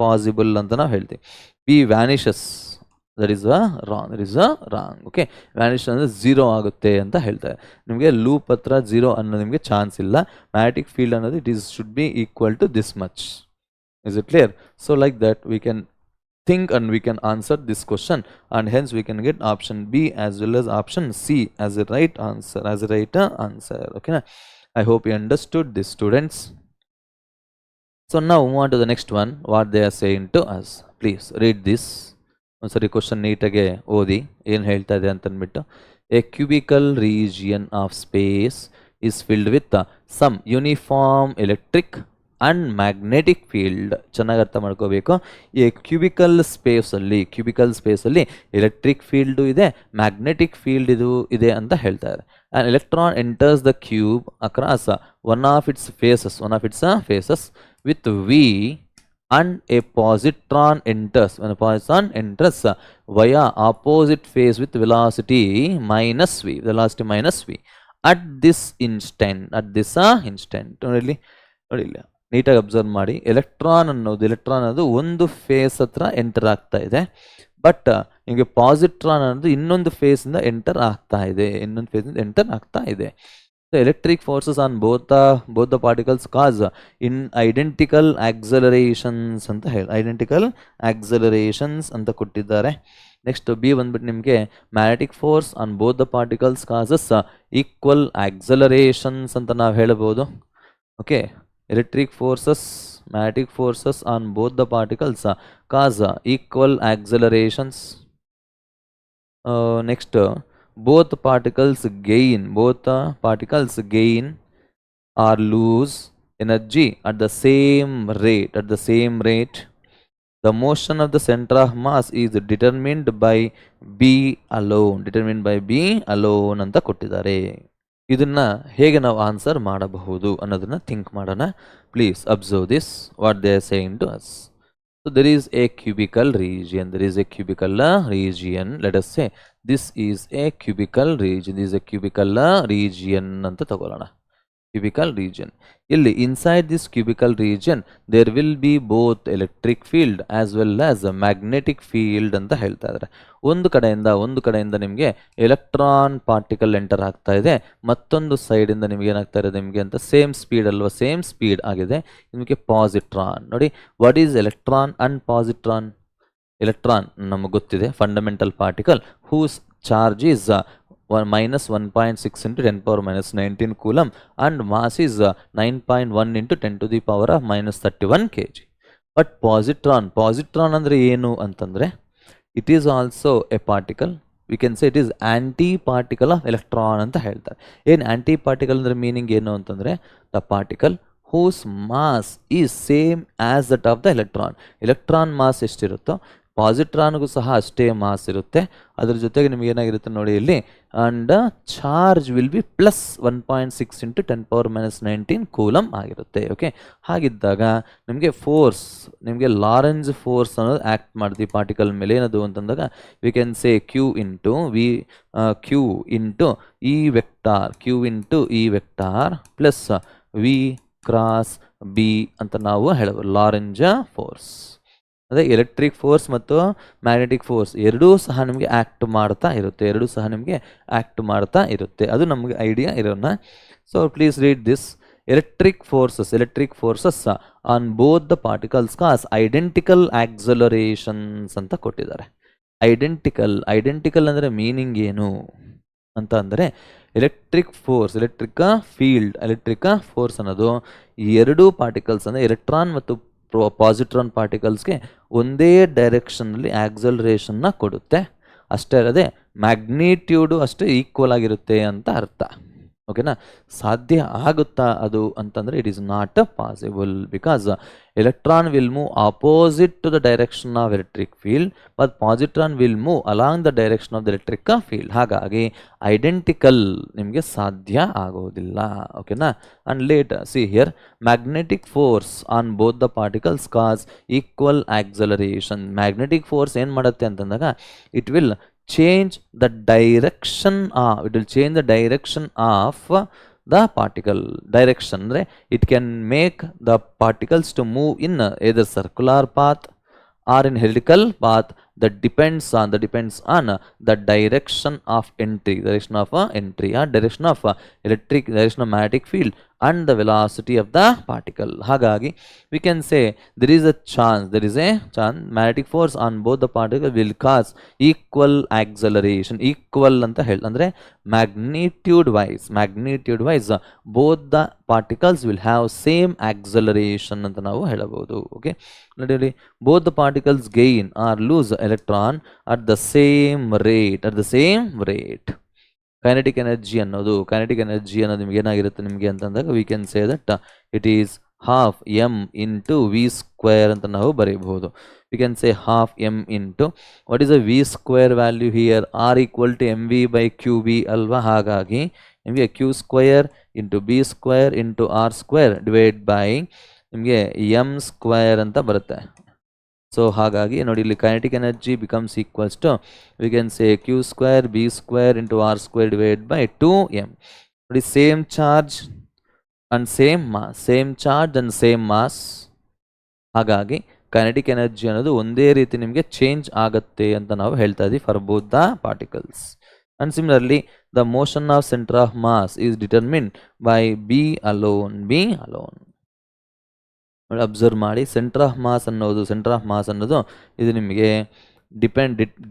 ಪಾಸಿಬಲ್ ಅಂತ ನಾವು ಹೇಳ್ತೀವಿ. B vanishes, that is wrong. Okay, Vanish ಅಂದರೆ 0 ಆಗುತ್ತೆ ಅಂತ ಹೇಳ್ತಾರೆ. ನಿಮಗೆ ಲೂಪ್ ಹತ್ರ 0 ಅನ್ನೋ ನಿಮಗೆ ಚಾನ್ಸ್ ಇಲ್ಲ. ಮ್ಯಾಗ್ನೆಟಿಕ್ ಫೀಲ್ಡ್ ಅನ್ನೋದು it should be equal to this much. Is it clear? So like that we can think and we can answer this question, and hence we can get option B as well as option C as a right answer. Okay, I hope you understood this, students. So now move on to the next one, what they are saying to us. Please read this. ಒಂದ್ಸರಿ question ನೀಟಾಗೆ ಓದಿ ಏನು ಹೇಳ್ತಾ ಇದೆ ಅಂತ ಅಂದ್ಬಿಟ್ಟು. A cubical region of space is filled with some uniform electric and magnetic field. ಚೆನ್ನಾಗಿ ಅರ್ಥ ಮಾಡ್ಕೋಬೇಕು. ಈ ಕ್ಯೂಬಿಕಲ್ ಸ್ಪೇಸಲ್ಲಿ ಎಲೆಕ್ಟ್ರಿಕ್ ಫೀಲ್ಡು ಇದೆ, ಮ್ಯಾಗ್ನೆಟಿಕ್ ಫೀಲ್ಡ್ ಇದೆ ಅಂತ ಹೇಳ್ತಾರೆ. And electron enters the cube across one of its faces with V and a positron enters. When a positron enters via opposite phase with velocity minus v, at this instant. ನೋಡಿ ನೀಟಾಗಿ observe ಮಾಡಿ, electron ಅನ್ನೋದು ಒಂದು face ಹತ್ರ enter ಆಗ್ತಾ ಇದೆ, but ನಿಮಗೆ positron ಅನ್ನೋದು ಇನ್ನೊಂದು ಫೇಸಿಂದ ಎಂಟರ್ ಆಗ್ತಾ ಇದೆ. The electric forces on both the particles cause in identical accelerations ಅಂತ ಹೇಳಿ, ಅಂತ ಕೊಟ್ಟಿದ್ದಾರೆ. ನೆಕ್ಸ್ಟ್ ಬಿ ಬಂದ್ಬಿಟ್ಟು ನಿಮಗೆ magnetic force on both the particles causes equal accelerations ಅಂತ ನಾವು ಹೇಳ್ಬೋದು. Okay, magnetic forces on both the particles cause equal accelerations. Next, both particles gain or lose energy at the same rate. The motion of the center of mass is determined by B alone ಅಂತ ಕೊಟ್ಟಿದ್ದಾರೆ. ಇದನ್ನ ಹೇಗೆ ನಾವು answer ಮಾಡಬಹುದು ಅನ್ನೋದನ್ನ think ಮಾಡೋಣ. Please observe this, what they are saying to us. So there is a cubical region. Let us say this is a cubical region ಅಂತ ತಗೊಳ್ಳೋಣ. cubical region. ಇಲ್ಲಿ inside this cubical region there will be both electric field as well as a magnetic field ಅಂತ ಹೇಳ್ತಾ ಇದ್ದಾರೆ. ಒಂದು ಕಡೆಯಿಂದ ನಿಮಗೆ electron particle enter ಆಗ್ತಾ ಇದೆ, ಮತ್ತೊಂದು ಸೈಡಿಂದ ನಿಮಗೆ ಏನಾಗ್ತಾ ಇದೆ ನಿಮಗೆ ಅಂತ ಸೇಮ್ ಸ್ಪೀಡ್ ಆಗಿದೆ ನಿಮಗೆ ಪಾಸಿಟ್ರಾನ್. ನೋಡಿ, what is electron and positron? Electron ನಮಗೆ ಗೊತ್ತಿದೆ fundamental particle whose charge is minus 1.6 into 10 power minus 19 coulomb and mass is 9.1 into 10 to the power of minus 31 kg. But positron ಅಂದರೆ ಏನು ಅಂತಂದರೆ it is also a particle, we can say it is anti particle of electron ಅಂತ ಹೇಳ್ತಾರೆ. ಏನು anti particle ಅಂದರೆ meaning ಏನು ಅಂತಂದರೆ the particle whose mass is same as that of the electron mass ಎಷ್ಟಿರುತ್ತೋ ಪಾಸಿಟ್ರಾನ್ಗೂ ಸಹ ಅಷ್ಟೇ ಮಾಸ್ ಇರುತ್ತೆ. ಅದ್ರ ಜೊತೆಗೆ ನಿಮ್ಗೆ ಏನಾಗಿರುತ್ತೆ ನೋಡಿ ಇಲ್ಲಿ, and charge will be plus 1.6 into 10 power minus 19 coulomb ಆಗಿರುತ್ತೆ. ಓಕೆ, ಹಾಗಿದ್ದಾಗ ನಿಮಗೆ ಫೋರ್ಸ್, ನಿಮಗೆ ಲಾರೆಂಜ್ ಫೋರ್ಸ್ ಅನ್ನೋದು ಆ್ಯಕ್ಟ್ ಮಾಡ್ತೀವಿ ಪಾರ್ಟಿಕಲ್ ಮೇಲೆ. ಏನದು ಅಂತಂದಾಗ we can say Q into E vector plus V cross B ಅಂತ ನಾವು ಹೇಳಬಹುದು. ಲಾರೆಂಜ್ ಫೋರ್ಸ್ ಅಂದರೆ ಎಲೆಕ್ಟ್ರಿಕ್ ಫೋರ್ಸ್ ಮತ್ತು ಮ್ಯಾಗ್ನೆಟಿಕ್ ಫೋರ್ಸ್ ಎರಡೂ ಸಹ ನಿಮಗೆ ಆ್ಯಕ್ಟ್ ಮಾಡ್ತಾ ಇರುತ್ತೆ. ಅದು ನಮಗೆ ಐಡಿಯಾ ಇರೋಣ. So please read this. Electric forces on both the particles cause identical accelerations ಅಂತ ಕೊಟ್ಟಿದ್ದಾರೆ. ಐಡೆಂಟಿಕಲ್ ಅಂದರೆ ಮೀನಿಂಗ್ ಏನು ಅಂತ ಅಂದರೆ ಎಲೆಕ್ಟ್ರಿಕ್ ಫೋರ್ಸ್ ಅನ್ನೋದು ಎರಡೂ ಪಾರ್ಟಿಕಲ್ಸ್ ಅಂದರೆ ಎಲೆಕ್ಟ್ರಾನ್ ಮತ್ತು ಪಾಸಿಟ್ರಾನ್ ಪಾರ್ಟಿಕಲ್ಸ್ಗೆ ಒಂದೇ ಡೈರೆಕ್ಷನ್ನಲ್ಲಿ ಆಕ್ಸಲರೇಷನ್ನ ಕೊಡುತ್ತೆ. ಅಷ್ಟೇ ಅಲ್ಲದೆ ಮ್ಯಾಗ್ನಿಟ್ಯೂಡು ಅಷ್ಟೇ ಈಕ್ವಲ್ ಆಗಿರುತ್ತೆ ಅಂತ ಅರ್ಥ. ಓಕೆನಾ? ಸಾಧ್ಯ ಆಗುತ್ತಾ ಅದು ಅಂತಂದರೆ it is not possible, because electron will move opposite to the direction of electric field but positron will move along the direction of the electric field. ಹಾಗಾಗಿ ಐಡೆಂಟಿಕಲ್ ನಿಮಗೆ ಸಾಧ್ಯ ಆಗೋದಿಲ್ಲ. ಓಕೆನಾ? And later see here, magnetic force on both the particles cause equal acceleration. Magnetic force ಏನು ಮಾಡುತ್ತೆ ಅಂತಂದಾಗ it will change the direction of the particle. Direction ಅಂದರೆ it can make the particles to move in either circular path or in helical path. That depends on the direction of entry or direction of magnetic field and the velocity of the particle. Hagagi we can say there is a chance magnetic force on both the particles will cause equal acceleration. Equal anta ಅಂದ್ರೆ magnitude wise both the particles will have same acceleration ಅಂತ ನಾವು ಹೇಳಬಹುದು. Okay, ನೋಡಿ, both the particles gain or lose electron at the same rate. Kinetic energy ಅನ್ನೋದು ನಿಮ್ಗೆ ಏನಾಗಿರುತ್ತೆ ನಿಮಗೆ ಅಂತಂದಾಗ we can say that it is half m into v square ಅಂತ ನಾವು ಬರೀಬಹುದು. We can say half m into what is a v square value here, r equal to m v by q B ಅಲ್ವಾ. ಹಾಗಾಗಿ ನಿಮಗೆ q square into B square into R square divide by ನಿಮಗೆ m square ಅಂತ ಬರುತ್ತೆ. So ಹಾಗಾಗಿ ನೋಡಿ, ಇಲ್ಲಿ kinetic energy becomes equals to we can say Q square B square into R square divide by 2m. ನೋಡಿ, same charge and same mass. ಹಾಗಾಗಿ kinetic energy ಅನ್ನೋದು ಒಂದೇ ರೀತಿ ನಿಮಗೆ ಚೇಂಜ್ ಆಗುತ್ತೆ ಅಂತ ನಾವು ಹೇಳ್ತಾ ಇದ್ದೀವಿ for both the particles. And similarly the motion of centre of mass is determined by B alone. Observe ಮಾಡಿ, ಸೆಂಟರ್ ಆಫ್ ಮಾಸ್ ಅನ್ನೋದು ಇದು ನಿಮಗೆ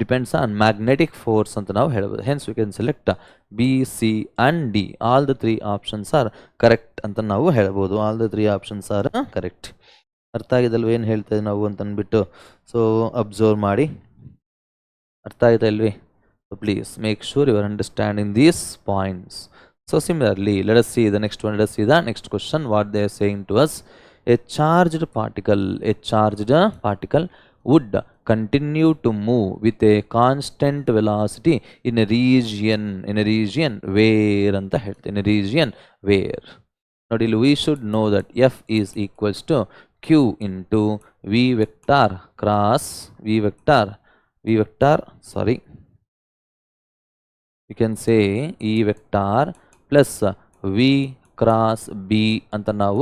ಡಿಪೆಂಡ್ಸ್ ಆನ್ ಮ್ಯಾಗ್ನೆಟಿಕ್ ಫೋರ್ಸ್ ಅಂತ ನಾವು ಹೇಳ್ಬೋದು. Hence we can select B, C and D. All the 3 options are correct ಅಂತ ನಾವು ಹೇಳ್ಬೋದು. All the 3 options are correct. ಅರ್ಥ ಆಗಿದಲ್ವ ಏನು ಹೇಳ್ತೇವೆ ನಾವು ಅಂತ ಅಂದ್ಬಿಟ್ಟು? ಸೊ ಅಬ್ಸರ್ವ್ ಮಾಡಿ, ಅರ್ಥ ಆಯ್ತಾ ಇಲ್ವಿ? So please make sure you are understanding these points. So similarly let us see the next question what they are saying to us. A charged particle would continue to move with a constant velocity in a region where ಅಂತ ಹೇಳ್ತೀನಿ, in a region where. ನೋಡಿ, ಇಲ್ಲಿ we should know that F is equals to Q into V vector cross we can say E vector plus V cross B ಅಂತ ನಾವು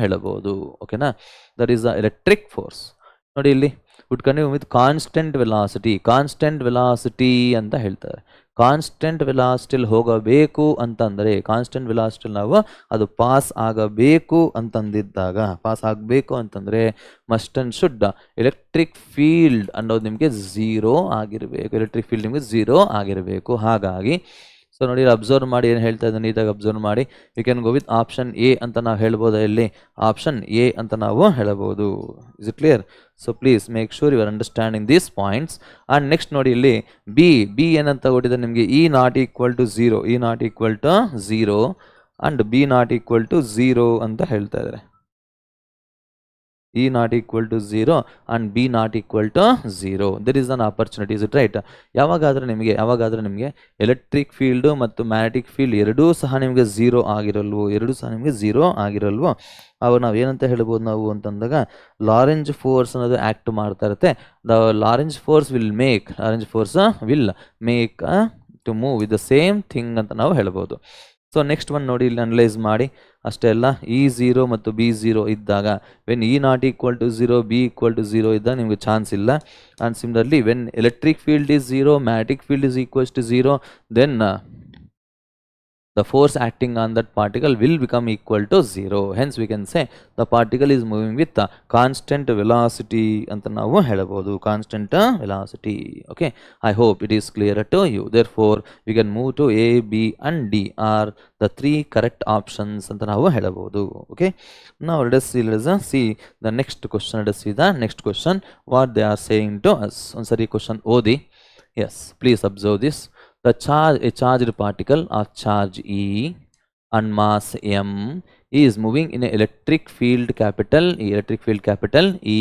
ಹೇಳ್ಬೋದು. ಓಕೆನಾ? That is the electric force. ನೋಡಿ, ಇಲ್ಲಿ would continue with constant velocity ಅಂತ ಹೇಳ್ತಾರೆ. Constant ವೆಲಾಸಿಟಿಲಿ ಹೋಗಬೇಕು ಅಂತಂದರೆ ಕಾನ್ಸ್ಟೆಂಟ್ ವೆಲಾಸಿಟಿಲಿ ನಾವು ಅದು ಪಾಸ್ ಆಗಬೇಕು ಅಂತಂದಿದ್ದಾಗ ಪಾಸ್ ಆಗಬೇಕು ಅಂತಂದರೆ must and should electric field ಅನ್ನೋದು ನಿಮಗೆ ಝೀರೋ ಆಗಿರಬೇಕು. ಎಲೆಕ್ಟ್ರಿಕ್ ಫೀಲ್ಡ್ ನಿಮಗೆ ಝೀರೋ ಆಗಿರಬೇಕು. ಹಾಗಾಗಿ ಸೊ ನೋಡಿ ಅಬ್ಸರ್ವ್ ಮಾಡಿ ಏನು ಹೇಳ್ತಾ ಇದ್ದಾನೆ ನೀಟಾಗಿ ಅಬ್ಸರ್ವ್ ಮಾಡಿ. You can go with option A ಅಂತ ನಾವು ಹೇಳ್ಬೋದಾ? ಇಲ್ಲಿ ಆಪ್ಷನ್ ಎ ಅಂತ ನಾವು ಹೇಳಬಹುದು. Is it clear? So please make sure you are understanding these points. And next ನೋಡಿ ಇಲ್ಲಿ ಬಿ ಏನಂತ ಕೊಟ್ಟಿದೆ ನಿಮಗೆ E not equal to zero, E not equal to zero and B not equal to zero ಅಂತ ಹೇಳ್ತಾ ಇದ್ದಾರೆ. E not equal to 0 and B not equal to 0. There is an opportunity, is it right? ಯಾವಾಗಾದರೂ ನಿಮಗೆ electric field ಮತ್ತು magnetic field ಎರಡೂ ಸಹ ನಿಮಗೆ zero ಆಗಿರಲ್ವೋ ಅವಾಗ ನಾವು ಏನಂತ ಹೇಳ್ಬೋದು ನಾವು ಅಂತಂದಾಗ ಲಾರೆಂಜ್ ಫೋರ್ಸ್ ಅನ್ನೋದು ಆ್ಯಕ್ಟ್ ಮಾಡ್ತಾ ಇರುತ್ತೆ. The Lorentz force will make to move with the same thing ಅಂತ ನಾವು ಹೇಳ್ಬೋದು. ಸೊ ನೆಕ್ಸ್ಟ್ ಒನ್ ನೋಡಿ ಇಲ್ಲಿ ಅನಲೈಸ್ ಮಾಡಿ ಅಷ್ಟೇ ಅಲ್ಲ. E0 ಮತ್ತು B0 ಇದ್ದಾಗ when E not equal to 0 B equal to 0 ಇದ್ದಾಗ ನಿಮಗೆ ಚಾನ್ಸ್ ಇಲ್ಲ. And similarly when electric field is 0 magnetic field is equals to 0 then the force acting on that particle will become equal to 0. Hence we can say the particle is moving with the constant velocity anta navu helabodu. Constant velocity. Okay, I hope it is clear to you. Therefore we can move to A, B and D are the three correct options anta navu helabodu. Okay, now let us see the next question. Let us see the next question what they are saying to us. Ansari question odi. Yes, please observe this. A charged particle of charge E and mass m is moving in an electric field capital E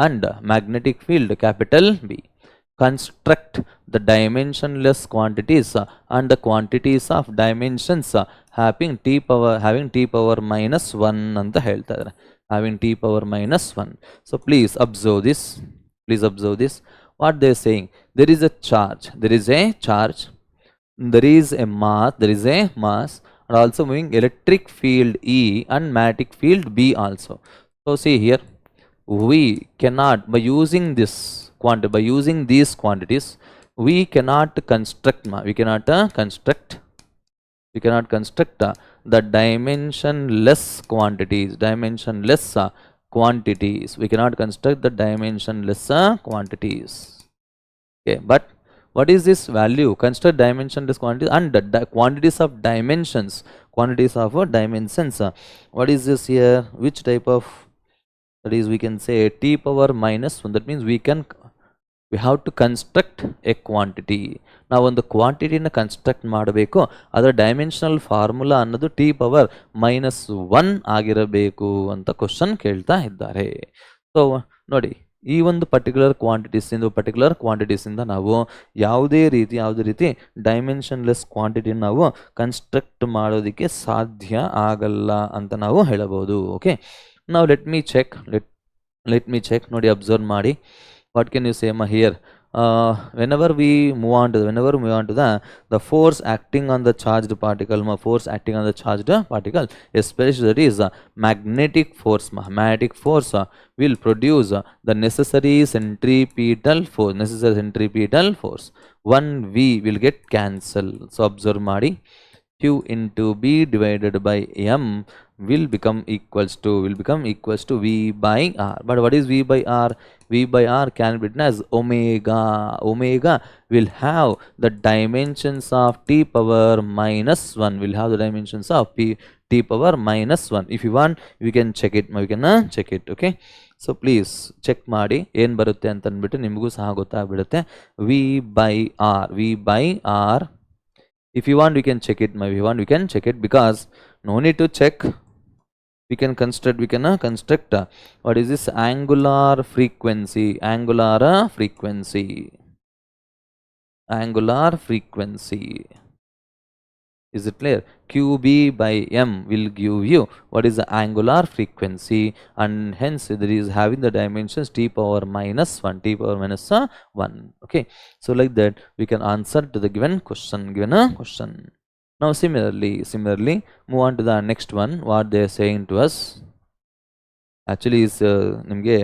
and magnetic field capital B. Construct the dimensionless quantities and the quantities of dimensions having t power minus 1 anta ಹೇಳ್ತಾ ಇದ್ದಾರೆ. Having t power minus 1. So please observe this. What they are saying, there is a charge, there is a mass and also moving electric field E and magnetic field B also. So see here, we cannot by using these quantities we cannot construct the dimensionless quantities. We cannot construct the dimensionless quantities. Okay, but what is this value? Consider dimensionless quantities and the quantities of dimensions. What is this here? Which type of, that is we can say t power minus 1. That means we have to construct a quantity. ನಾವು ಒಂದು ಕ್ವಾಂಟಿಟಿನ construct ಮಾಡಬೇಕು, ಅದರ dimensional formula ಅನ್ನೋದು t power minus 1 ಆಗಿರಬೇಕು ಅಂತ question ಕೇಳ್ತಾ ಇದ್ದಾರೆ. So ನೋಡಿ, ಈ ಒಂದು ಪರ್ಟಿಕ್ಯುಲರ್ ಕ್ವಾಂಟಿಟೀಸಿಂದ ನಾವು ಯಾವುದೇ ರೀತಿ ಡೈಮೆನ್ಷನ್ಲೆಸ್ ಕ್ವಾಂಟಿಟಿ ನಾವು ಕನ್ಸ್ಟ್ರಕ್ಟ್ ಮಾಡೋದಕ್ಕೆ ಸಾಧ್ಯ ಆಗಲ್ಲ ಅಂತ ನಾವು ಹೇಳಬಹುದು. ಓಕೆ, ನಾವು ಲೆಟ್ ಮಿ ಚೆಕ್ ನೋಡಿ, ಅಬ್ಸರ್ವ್ ಮಾಡಿ. What can you same here? whenever we move on to the force acting on the charged particle, especially that is magnetic force will produce the necessary centripetal force. 1 V will get cancelled. So observe madi, Q into B divided by M will become equals to V by R. But what is V by R? V by R can be written as omega. Omega will have the dimensions of t power minus 1. T power minus 1. If you want, we can check it. Okay. So please check ಮಾಡಿ ಏನು ಬರುತ್ತೆ ಅಂತ ಅಂದ್ಬಿಟ್ಟು ನಿಮಗೂ ಸಹ ಗೊತ್ತಾಗ್ಬಿಡುತ್ತೆ. V by R. If you want, we can check it. Because no need to check. We can construct what is this? Angular frequency. Is it clear? QB by M will give you what is the angular frequency, and hence there is having the dimensions t power minus 1. Okay, so like that we can answer to the given question. Now similarly move on to the next one. What they are saying to us actually is ನಿಮಗೆ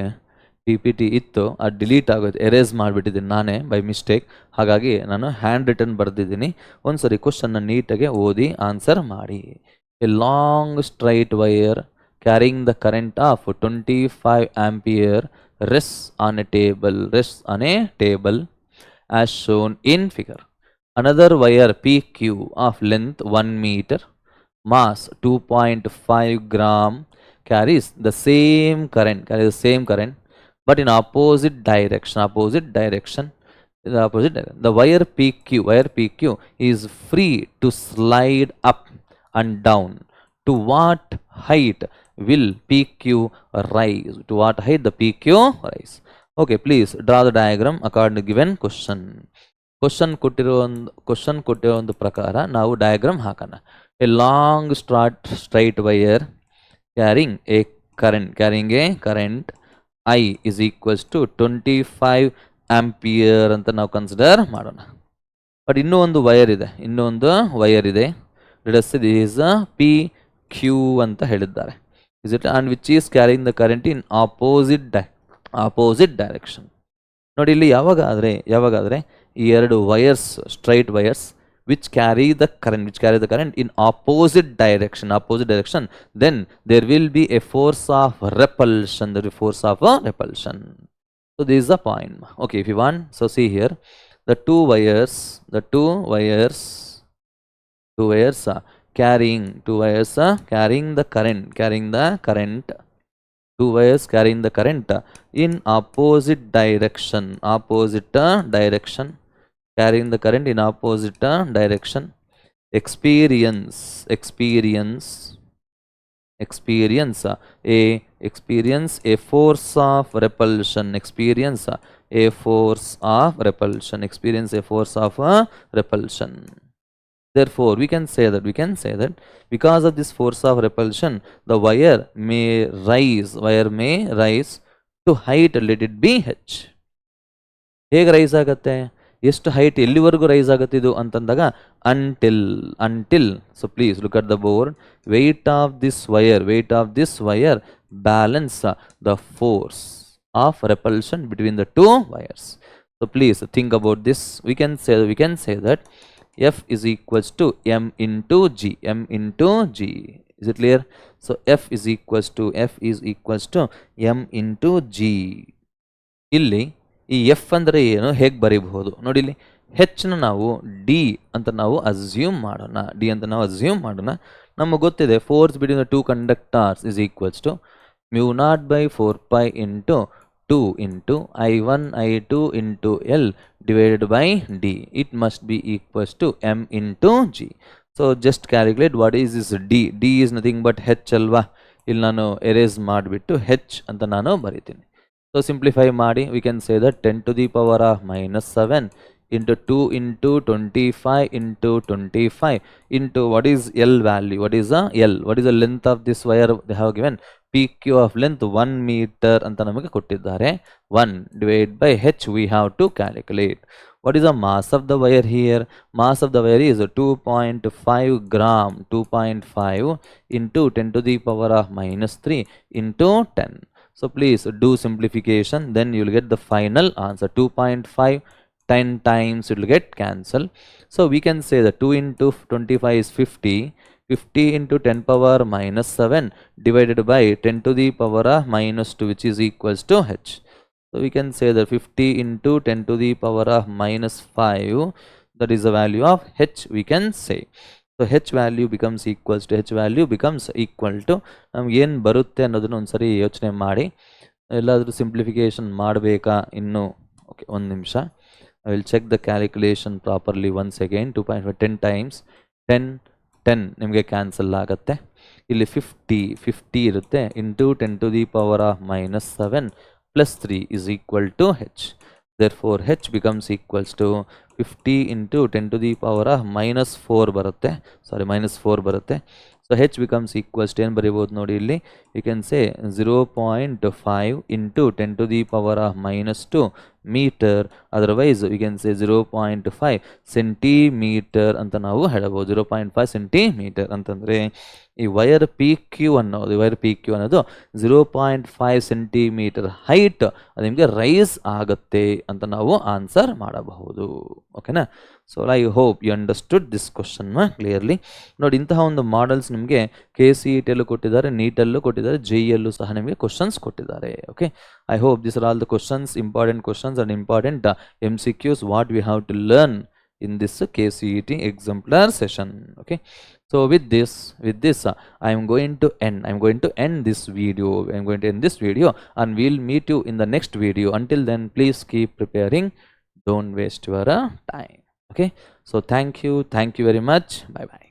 PPT ಇತ್ತು, ಅದು delete ಆಗೋದು, erase ಮಾಡಿಬಿಟ್ಟಿದ್ದೀನಿ ನಾನೇ by mistake. ಹಾಗಾಗಿ ನಾನು hand return ಬರೆದಿದ್ದೀನಿ. ಒಂದ್ಸರಿ ಕ್ವಶನ್ನ ನೀಟಾಗಿ ಓದಿ ಆನ್ಸರ್ ಮಾಡಿ. A long straight wire carrying the current of 25 ampere rests on a table as shown in figure. Another wire PQ of length 1 meter, mass 2.5 gram carries the same current but in opposite direction. The wire PQ is free to slide up and down. To what height will PQ rise? To what height the PQ rise? Okay, please draw the diagram according to given question. Question ಕೊಟ್ಟಿರೋ ಒಂದು ಪ್ರಕಾರ ನಾವು diagram ಹಾಕೋಣ. A long straight wire carrying a current I is equals to 25 ampere ಅಂತ ನಾವು consider ಮಾಡೋಣ. But ಇನ್ನೂ ಒಂದು ವೈರ್ ಇದೆ, ದಿಸ್ PQ ಅಂತ ಹೇಳಿದ್ದಾರೆ. Is it and which is carrying the current in opposite direction. ನೋಡಿ ಇಲ್ಲಿ ಯಾವಾಗಾದರೆ ಈ ಎರಡು wires, straight wires which carry the current in opposite direction, then there will be a force of repulsion. So this is the point. Okay, if you want, so see here, the two wires are carrying the current, two wires carrying the current in opposite direction, carrying the current in opposite direction, experience a force of repulsion, Therefore, we can say that because of this force of repulsion, the wire may rise to height, let it be h. ಹೇಗೆ rise ಆಗುತ್ತೆ, ಎಷ್ಟು height, ಎಲ್ಲಿವರೆಗೂ rise ಆಗುತ್ತೆ ಇದು ಅಂತಂದಾಗ until so please look at the board. Weight of this wire balance the force of repulsion between the two wires. So please think about this. We can say that F is equals to m into g. Is it clear? So F is equals to m into g. ಇಲ್ಲಿ ಈ F ಅಂದರೆ ಏನು, ಹೇಗೆ ಬರೀಬಹುದು ನೋಡಿ. ಇಲ್ಲಿ ಹೆಚ್ಚನ ನಾವು D ಅಂತ ನಾವು ಅಸ್ಯೂಮ್ ಮಾಡೋಣ. ನಮಗೆ ಗೊತ್ತಿದೆ force between the two conductors is equals to mu naught by 4 pi into 2 into I1 I2 into L divided by D. It must be equals to m into g. So just calculate what is this D. D is nothing but h ಅಲ್ವಾ. ಇಲ್ಲಿ ನಾನು erase ಮಾಡಿಬಿಟ್ಟು h ಅಂತ ನಾನು ಬರೀತೀನಿ. So simplify ಮಾಡಿ, we can say that 10 to the power of minus 7 into 2 into 25 into 25 into what is L value, what is the length of this wire they have given, PQ of length 1 meter ಅಂತ ನಮಗೆ ಕೊಟ್ಟಿದ್ದಾರೆ. 1 divided by h we have to calculate. What is the mass of the wire here? Mass of the wire is 2.5 gram, 2.5 into 10 to the power of minus 3 into 10. So please do simplification, then you will get the final answer. 2.5 10 times it will get cancelled. So we can say that 2 into 25 is 50. 50 into 10 power minus 7 divided by 10 to the power of minus 2, which is equals to h. So we can say that 50 into 10 to the power of minus 5, that is the value of h, we can say. So h value becomes equal to ನಮ್ಗೆ ಏನು ಬರುತ್ತೆ ಅನ್ನೋದನ್ನ ಒಂದ್ಸರಿ ಯೋಚನೆ ಮಾಡಿ. ಎಲ್ಲಾದರೂ simplification ಮಾಡಬೇಕಾ ಇನ್ನೂ? ಓಕೆ, ಒಂದು ನಿಮಿಷ. I will check the calculation properly once again. 2.5 10 times 10 ನಿಮಗೆ ಕ್ಯಾನ್ಸಲ್ ಆಗುತ್ತೆ. ಇಲ್ಲಿ 50 ಇರುತ್ತೆ into 10 to the power of minus 7 plus 3 is equal to h. Therefore h becomes equals to 50 into 10 to the power of minus 4 ಬರುತ್ತೆ. So h becomes equals to ಏನು ಬರೀಬೋದು ನೋಡಿ ಇಲ್ಲಿ, you can say 0.5 into 10 to the power of minus 2 metre, otherwise we can say 0.5 centimetre ಅಂತ ನಾವು ಹೇಳಬಹುದು. 0.5 centimetre ಅಂತಂದರೆ ಈ wire P Q ಅನ್ನೋದು 0.5 ಸೆಂಟಿಮೀಟರ್ ಹೈಟ್ ಅದು ನಿಮಗೆ ರೈಸ್ ಆಗುತ್ತೆ ಅಂತ ನಾವು ಆನ್ಸರ್ ಮಾಡಬಹುದು. ಓಕೆನಾ? So I hope you understood this question clearly. ನೋಡಿ, ಇಂತಹ ಒಂದು ಮಾಡೆಲ್ಸ್ ನಿಮಗೆ KCET ಕೊಟ್ಟಿದ್ದಾರೆ, ನೀಟಲ್ಲೂ ಕೊಟ್ಟಿದ್ದಾರೆ, JEE ಸಹ ನಿಮಗೆ ಕ್ವಶನ್ಸ್ ಕೊಟ್ಟಿದ್ದಾರೆ. Okay, I hope this are all the questions, important questions and important MCQs what we have to learn in this KCET exemplar session. Okay, so with this I am going to end this video. And we'll meet you in the next video. Until then, please keep preparing, don't waste your time. Okay, so thank you very much. Bye bye.